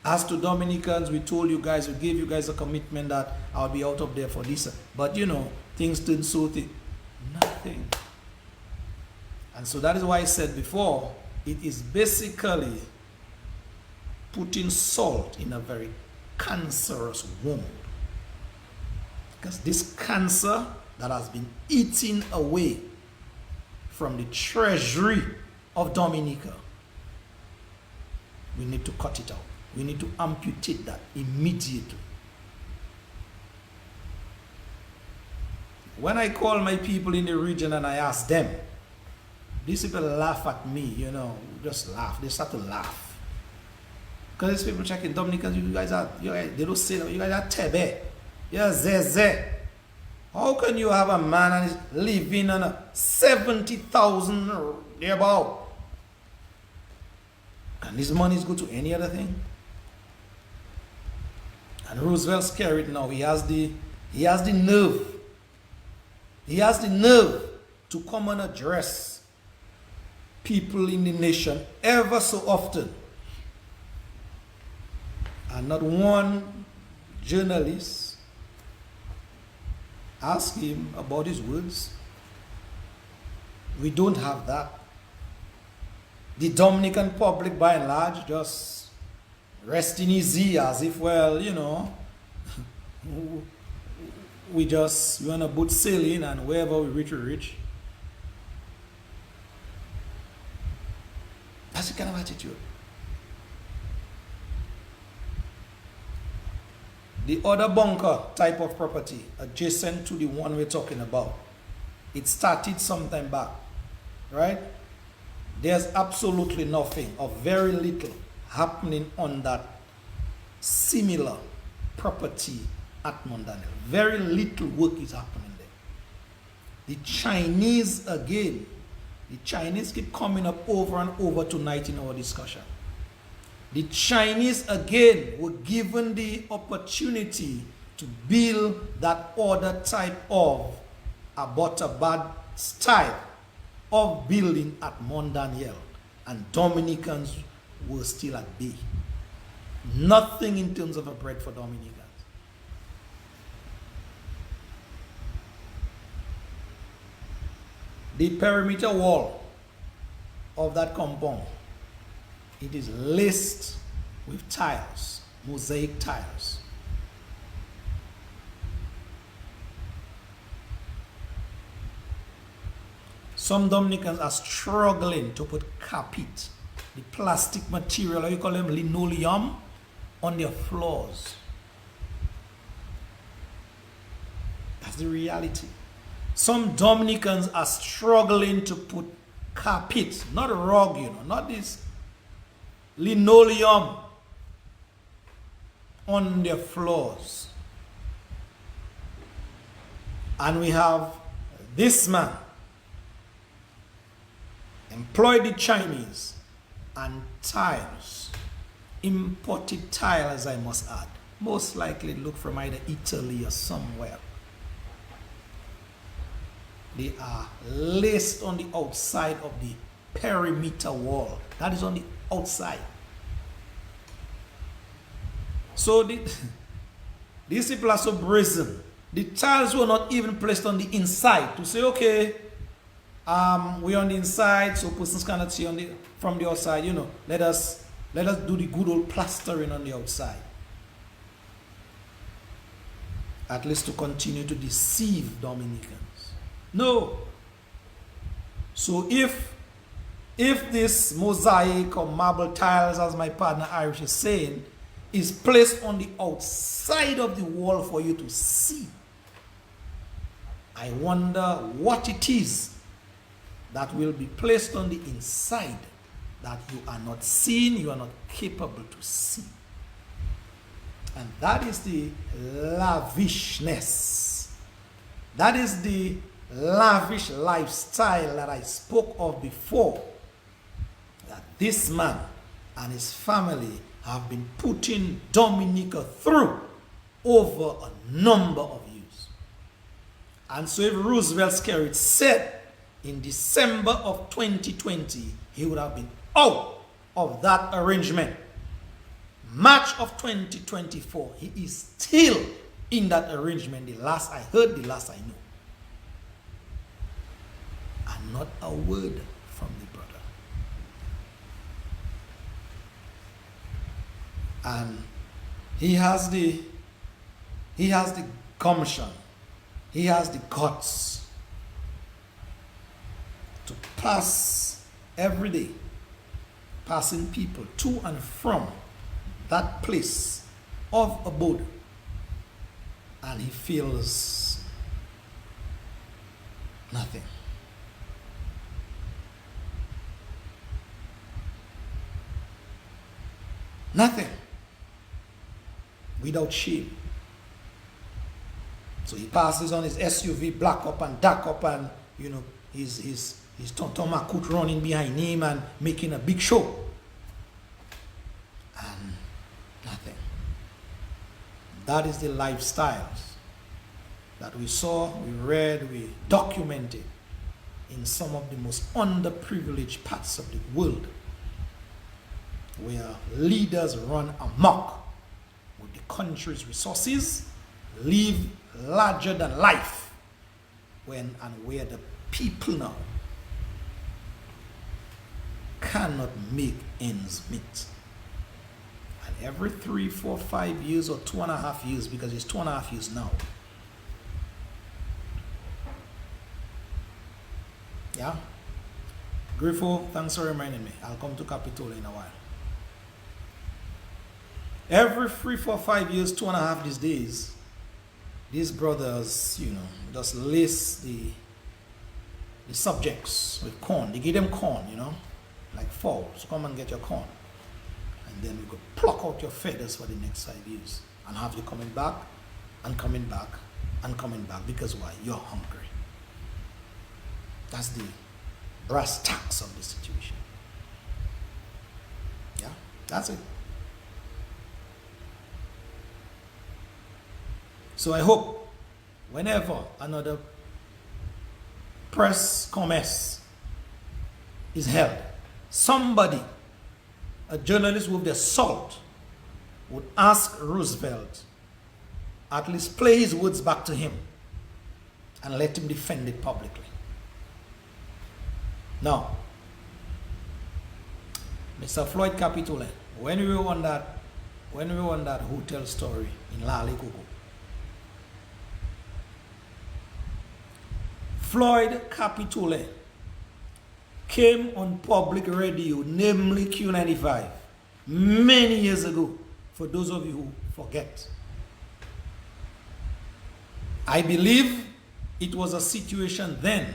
As to Dominicans, we told you guys, we gave you guys a commitment that I'll be out of there for this. But you know, things didn't suit it. Nothing. And so that is why I said before, it is basically putting salt in a very cancerous wound. Because this cancer that has been eating away from the treasury of Dominica, we need to cut it out. We need to amputate that immediately. When I call my people in the region and I ask them, these people laugh at me, you know, just laugh. They start to laugh. Because these people checking Dominicans, they don't say that, you guys are tebe. You're zeze. How can you have a man and is living on a 70,000 thereabout? Can this money go to any other thing? And Roosevelt's scared now. He has the nerve. He has the nerve to come and address people in the nation ever so often. And not one journalist asked him about his words. We don't have that. The Dominican public, by and large, just resting easy as if, well, you know, we want to boot sailing and wherever we reach, we reach. That's the kind of attitude. The other bunker type of property adjacent to the one we're talking about, it started some time back, right? There's absolutely nothing or very little happening on that similar property at Mondaniel. Very little work is happening there. The Chinese, again, the Chinese keep coming up over and over tonight in our discussion. The Chinese, again, were given the opportunity to build that other type of Abbottabad style of building at Mondaniel, and Dominicans were still at bay. Nothing in terms of a bread for Dominicans. The perimeter wall of that compound, it is laced with tiles, mosaic tiles. Some Dominicans are struggling to put carpet, the plastic material, or you call them linoleum, on their floors. That's the reality. Some Dominicans are struggling to put carpet, not a rug, you know, not this linoleum on their floors. And we have this man employed the Chinese and tiles, imported tiles, I must add, most likely look from either Italy or somewhere. They are laced on the outside of the perimeter wall. That is on the outside. So these people are so brazen. The tiles were not even placed on the inside to say, okay, we're on the inside, so persons cannot see from the outside. You know, let us do the good old plastering on the outside, at least to continue to deceive Dominicans. No. So if this mosaic or marble tiles, as my partner Irish is saying, is placed on the outside of the wall for you to see, I wonder what it is that will be placed on the inside that you are not seeing, you are not capable to see. And that is the lavishness. That is the lavish lifestyle that I spoke of before, that this man and his family have been putting Dominica through over a number of years. And so if Roosevelt Skerrit said in December of 2020 he would have been out of that arrangement, March of 2024 he is still in that arrangement. The last I heard, the last I know. And not a word from the brother. And he has the gumption, he has the guts to pass every day, passing people to and from that place of abode, and he feels nothing. Nothing. Without shame. So he passes on his SUV, black up and dark up, and you know, his Tomakut running behind him and making a big show. And nothing. That is the lifestyles that we saw, we read, we documented in some of the most underprivileged parts of the world, where leaders run amok with the country's resources, live larger than life, where the people now cannot make ends meet. And every 3, 4, 5 years or 2.5 years, because it's 2.5 years now. Yeah? Griffo, thanks for reminding me. I'll come to Capitol in a while. Every 3, 4, 5 years, 2.5 these days, these brothers, just lace the subjects with corn. They give them corn, like fowls. Come and get your corn. And then we could pluck out your feathers for the next 5 years and have you coming back and coming back and coming back. Because why? You're hungry. That's the brass tacks of the situation. Yeah, that's it. So I hope whenever another press commerce is held, somebody, a journalist with the salt, would ask Roosevelt, at least play his words back to him and let him defend it publicly. Now, Mr. Floyd Capitole, when we were on that hotel story in Lale Koko, Floyd Capitole came on public radio, namely Q95, many years ago, for those of you who forget. I believe it was a situation then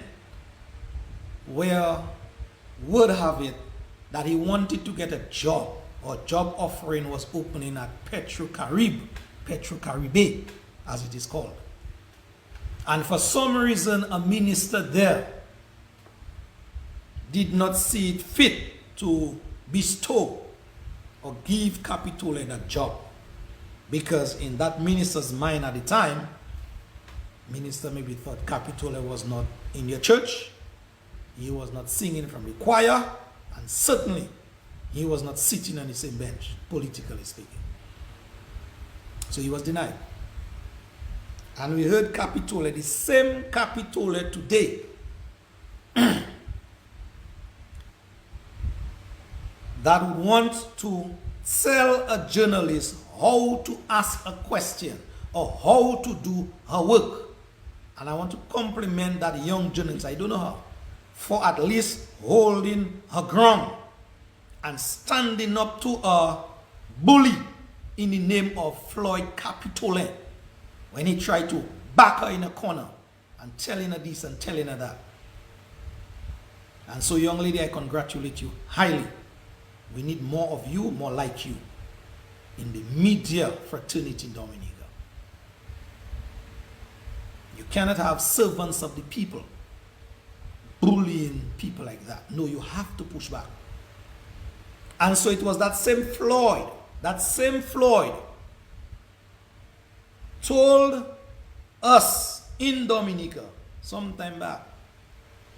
where word have it that he wanted to get a job, or job offering was opening at Petrocaribe, as it is called. And for some reason, a minister there did not see it fit to bestow or give Capitole that job. Because in that minister's mind at the time, minister maybe thought Capitole was not in your church, he was not singing from the choir, and certainly he was not sitting on the same bench, politically speaking. So he was denied. And we heard Capitole, the same Capitole today, that would want to tell a journalist how to ask a question or how to do her work. And I want to compliment that young journalist, I don't know her, for at least holding her ground and standing up to a bully in the name of Floyd Capitole when he tried to back her in a corner and telling her this and telling her that. And so, young lady, I congratulate you highly. We need more of you, more like you, in the media fraternity in Dominica. You cannot have servants of the people bullying people like that. No, you have to push back. And so it was that same Floyd told us in Dominica some time back,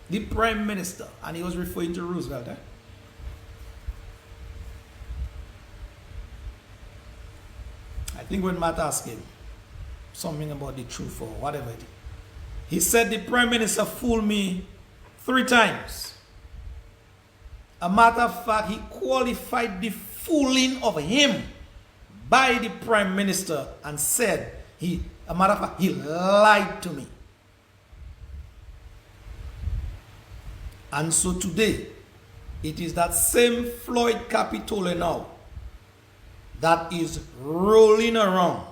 the Prime Minister, and he was referring to Roosevelt, I think when Matt asked him something about the truth or whatever it is, he said the Prime Minister fooled me 3 times. A matter of fact, he qualified the fooling of him by the Prime Minister and said, he lied to me. And so today, it is that same Floyd Capitole now that is roaming around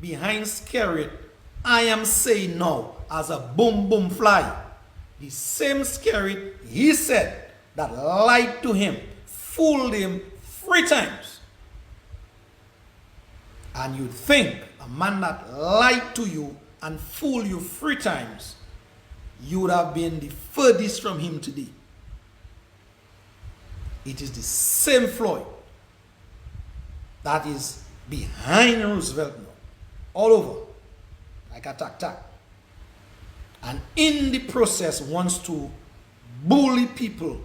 behind Skerrit. I am saying now, as a boom boom fly, the same Skerrit he said that lied to him, fooled him 3 times. And you'd think a man that lied to you and fooled you 3 times, you would have been the furthest from him today. It is the same Floyd that is behind Roosevelt now, all over, like a tack. And in the process wants to bully people,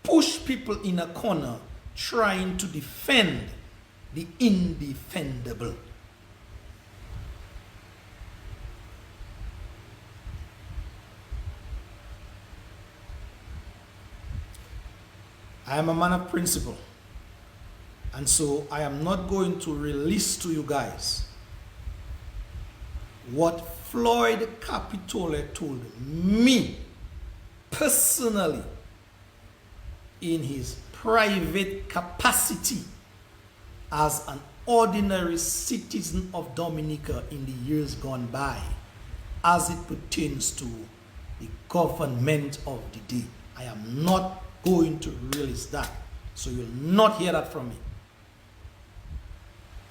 push people in a corner, trying to defend the indefendable. I am a man of principle. And so I am not going to release to you guys what Floyd Capitole told me personally in his private capacity as an ordinary citizen of Dominica in the years gone by, as it pertains to the government of the day. I am not going to release that. So you'll not hear that from me.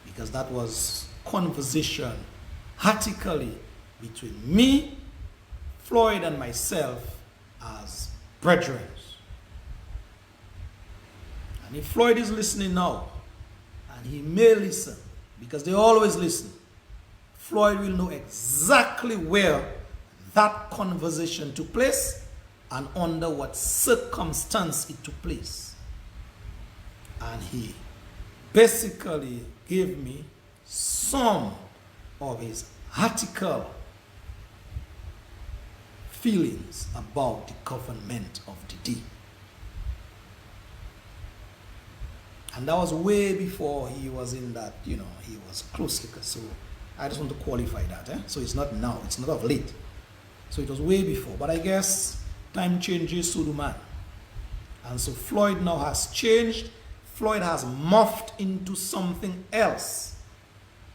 Because that was conversation practically between me, Floyd, and myself as brethren. And if Floyd is listening now, and he may listen, because they always listen, Floyd will know exactly where that conversation took place and under what circumstance it took place. And he basically gave me some of his article feelings about the government of the day. And that was way before he was in that, he was closely. So I just want to qualify that. So it's not now, it's not of late. So it was way before. But I guess time changes, so do man. And so Floyd now has changed. Floyd has morphed into something else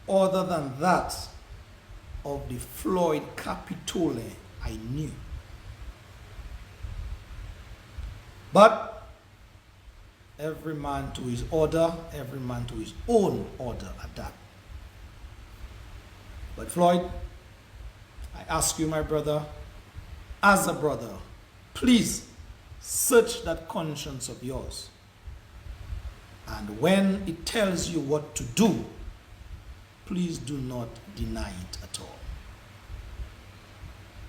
other than that of the Floyd Capitole I knew. But every man to his order, every man to his own order at that. But Floyd, I ask you, my brother, as a brother, please search that conscience of yours. And when it tells you what to do, please do not deny it at all.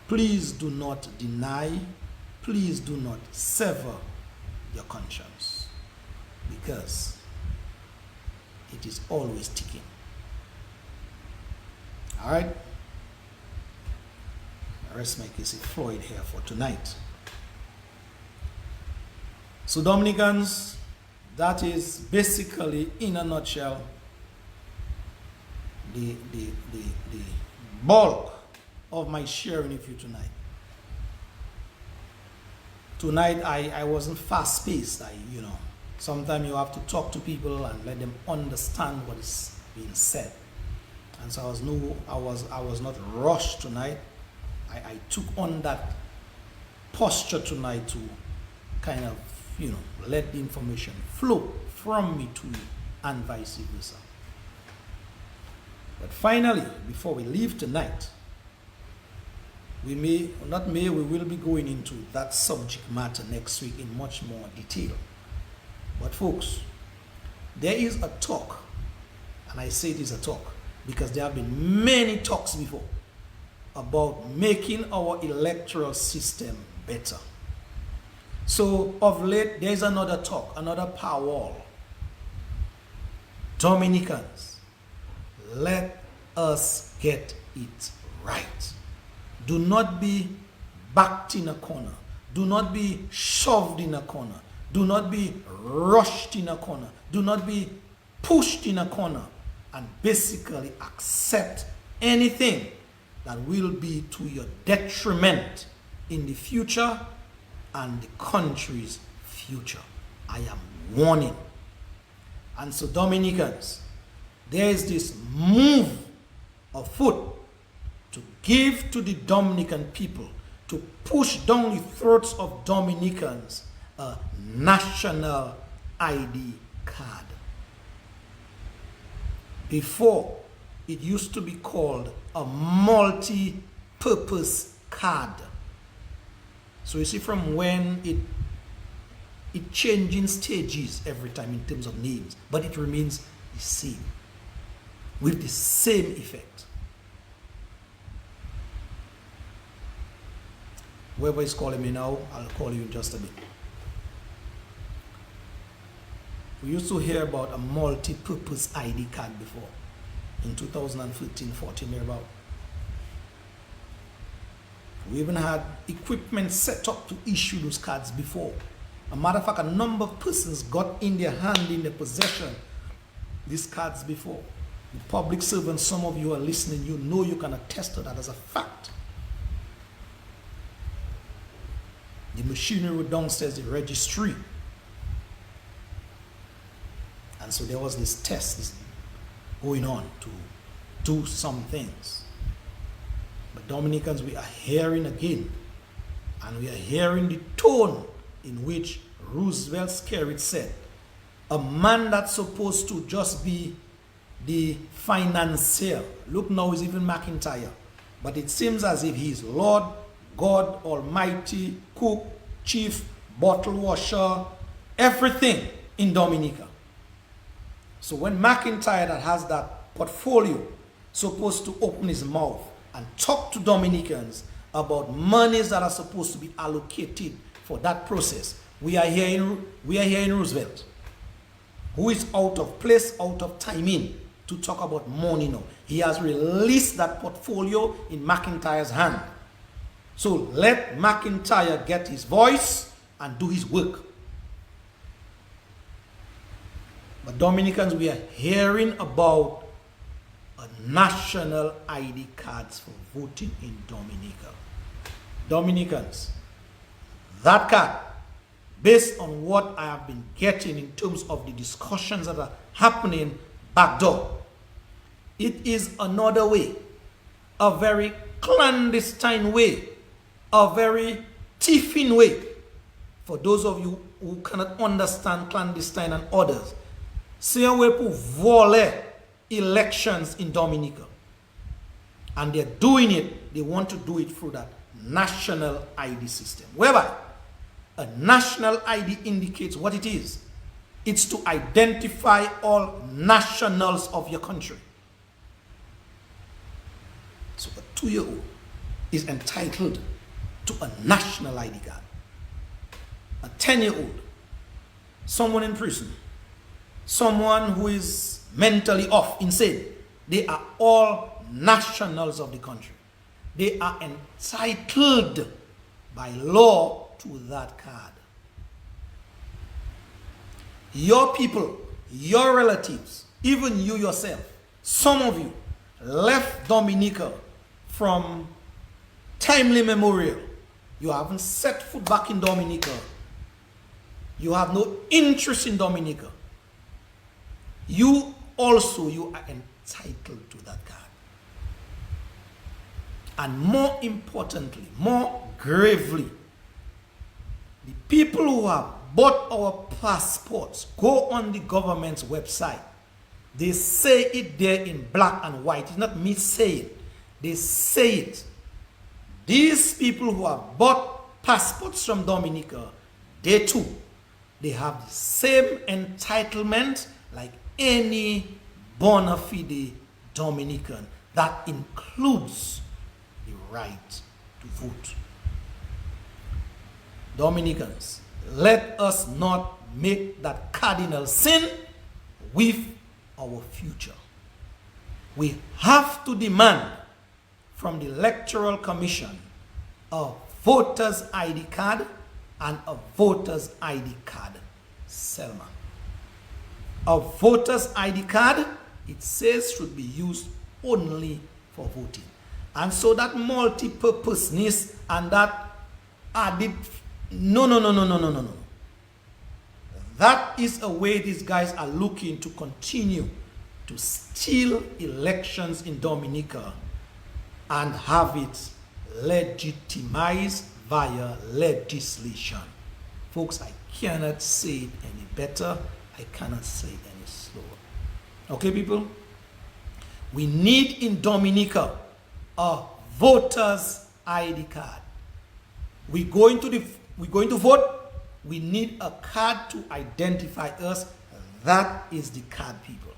Please do not deny, please do not sever your conscience, because it is always ticking. All right? I rest my case with Floyd here for tonight. So Dominicans, that is basically, in a nutshell, the bulk of my sharing with you tonight. Tonight, I wasn't fast-paced. Sometimes you have to talk to people and let them understand what is being said. And so I was not rushed tonight. I took on that posture tonight to kind of, let the information flow from me to you and vice versa. But finally, before we leave tonight, we will be going into that subject matter next week in much more detail. But folks, there is a talk, and I say it is a talk because there have been many talks before about making our electoral system better. So of late, there is another talk, another powwow. Dominicans, let us get it right. Do not be backed in a corner. Do not be shoved in a corner. Do not be rushed in a corner. Do not be pushed in a corner and basically accept anything that will be to your detriment in the future and the country's future. I am warning. And so Dominicans, there is this move afoot to give to the Dominican people, to push down the throats of Dominicans a national ID card. Before, it used to be called a multi-purpose card. So you see, from when it changing stages every time in terms of names, but it remains the same, with the same effect. Whoever is calling me now, I'll call you in just a bit. We used to hear about a multi-purpose ID card before, in 2013-14 thereabout. We even had equipment set up to issue those cards before. A matter of fact, a number of persons got in their hand, in their possession, these cards before. The public servants, some of you are listening, you know you can attest to that as a fact. The machinery downstairs, the registry. And so there was this test going on to do some things. But Dominicans, we are hearing again, and we are hearing the tone in which Roosevelt Skerrit said, a man that's supposed to just be the financier. Look now, he's even McIntyre. But it seems as if he's Lord, God Almighty, cook, chief, bottle washer, everything in Dominica. So when McIntyre, that has that portfolio, supposed to open his mouth and talk to Dominicans about monies that are supposed to be allocated for that process, we are hearing Roosevelt, who is out of place, out of timing, to talk about money now. He has released that portfolio in McIntyre's hand. So let McIntyre get his voice and do his work. But Dominicans, we are hearing about a national ID cards for voting in Dominica. Dominicans, that card, based on what I have been getting in terms of the discussions that are happening back door, it is another way, a very clandestine way, a very thieving way. For those of you who cannot understand clandestine and others, c'est un way pour voler elections in Dominica. And they're doing it, they want to do it through that national ID system. Whereby a national ID indicates what it is. It's to identify all nationals of your country. So a 2-year-old is entitled to a national ID card. A 10-year-old, someone in prison, someone who is mentally off, insane, they are all nationals of the country. They are entitled by law to that card. Your people, your relatives, even you yourself, some of you left Dominica from timely memorial. You haven't set foot back in Dominica. You have no interest in Dominica. You also, you are entitled to that card. And more importantly, more gravely, the people who have bought our passports, go on the government's website. They say it there in black and white. It's not me saying. They say it. These people who have bought passports from Dominica, they too, they have the same entitlement like any bona fide Dominican. That includes the right to vote. Dominicans, let us not make that cardinal sin with our future. We have to demand from the Electoral Commission a voter's ID card and a voter's ID card, Selma. A voter's ID card, it says, should be used only for voting. And so that multi-purposeness and that added, no. That is a way these guys are looking to continue to steal elections in Dominica and have it legitimized via legislation. Folks, I cannot say it any better. I cannot say it any slower. Okay, people? We need in Dominica a voter's ID card. We're going to vote. We need a card to identify us. That is the card, people.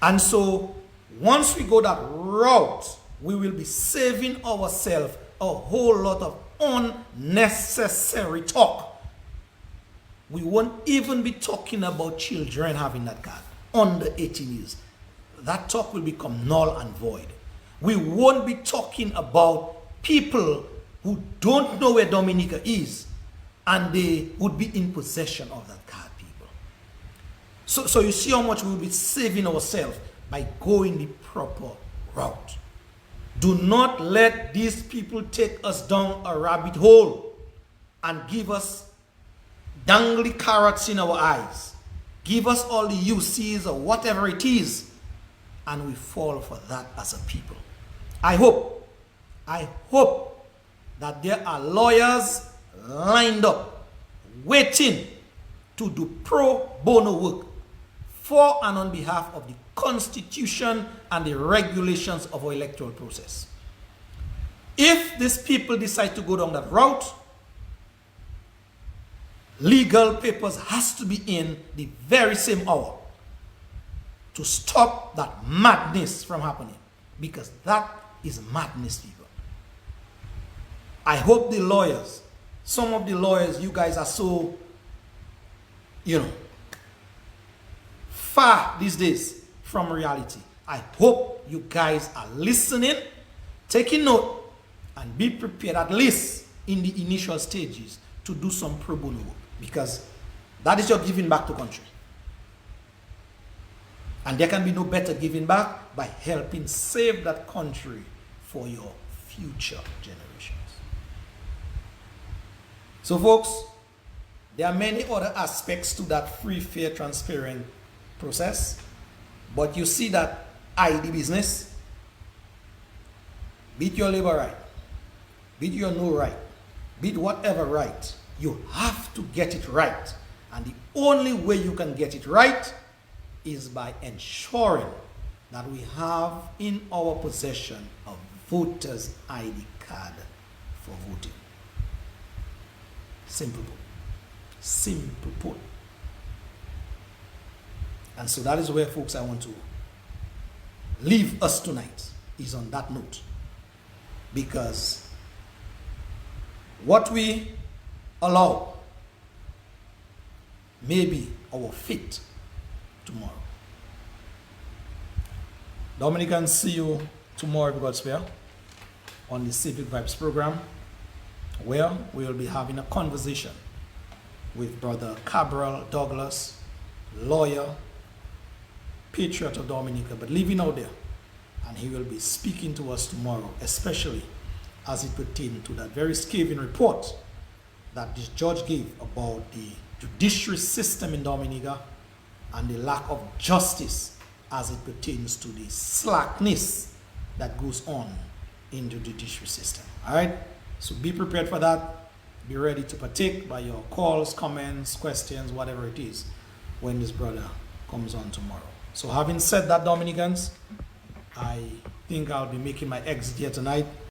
And so, once we go that route, we will be saving ourselves a whole lot of unnecessary talk. We won't even be talking about children having that card under 18 years. That talk will become null and void. We won't be talking about people who don't know where Dominica is and they would be in possession of that card, people. So you see how much we will be saving ourselves by going the proper route. Do not let these people take us down a rabbit hole and give us dangly carrots in our eyes. Give us all the UCs or whatever it is, and we fall for that as a people. I hope that there are lawyers lined up, waiting to do pro bono work for and on behalf of the Constitution and the regulations of our electoral process. If these people decide to go down that route, legal papers has to be in the very same hour to stop that madness from happening, because that is madness, people. I hope the lawyers, some of the lawyers, you guys are so, far these days from reality. I hope you guys are listening, taking note, and be prepared at least in the initial stages to do some pro bono work, because that is your giving back to country. And there can be no better giving back by helping save that country for your future generations. So folks, there are many other aspects to that free, fair, transparent process. But you see that ID business, be it your labor right, be it your no right, be it whatever right, you have to get it right. And the only way you can get it right is by ensuring that we have in our possession a voter's ID card for voting. Simple put. Simple put. And so that is where, folks, I want to leave us tonight, is on that note. Because what we allow may be our fate tomorrow. Dominicans, see you tomorrow, if God's will, on the Civic Vibes program, where we will be having a conversation with Brother Cabral Douglas, lawyer, patriot of Dominica, but living out there. And he will be speaking to us tomorrow, especially as it pertains to that very scathing report that this judge gave about the judiciary system in Dominica and the lack of justice as it pertains to the slackness that goes on in the judiciary system. All right? So be prepared for that. Be ready to partake by your calls, comments, questions, whatever it is, when this brother comes on tomorrow. So having said that, Dominicans, I think I'll be making my exit here tonight.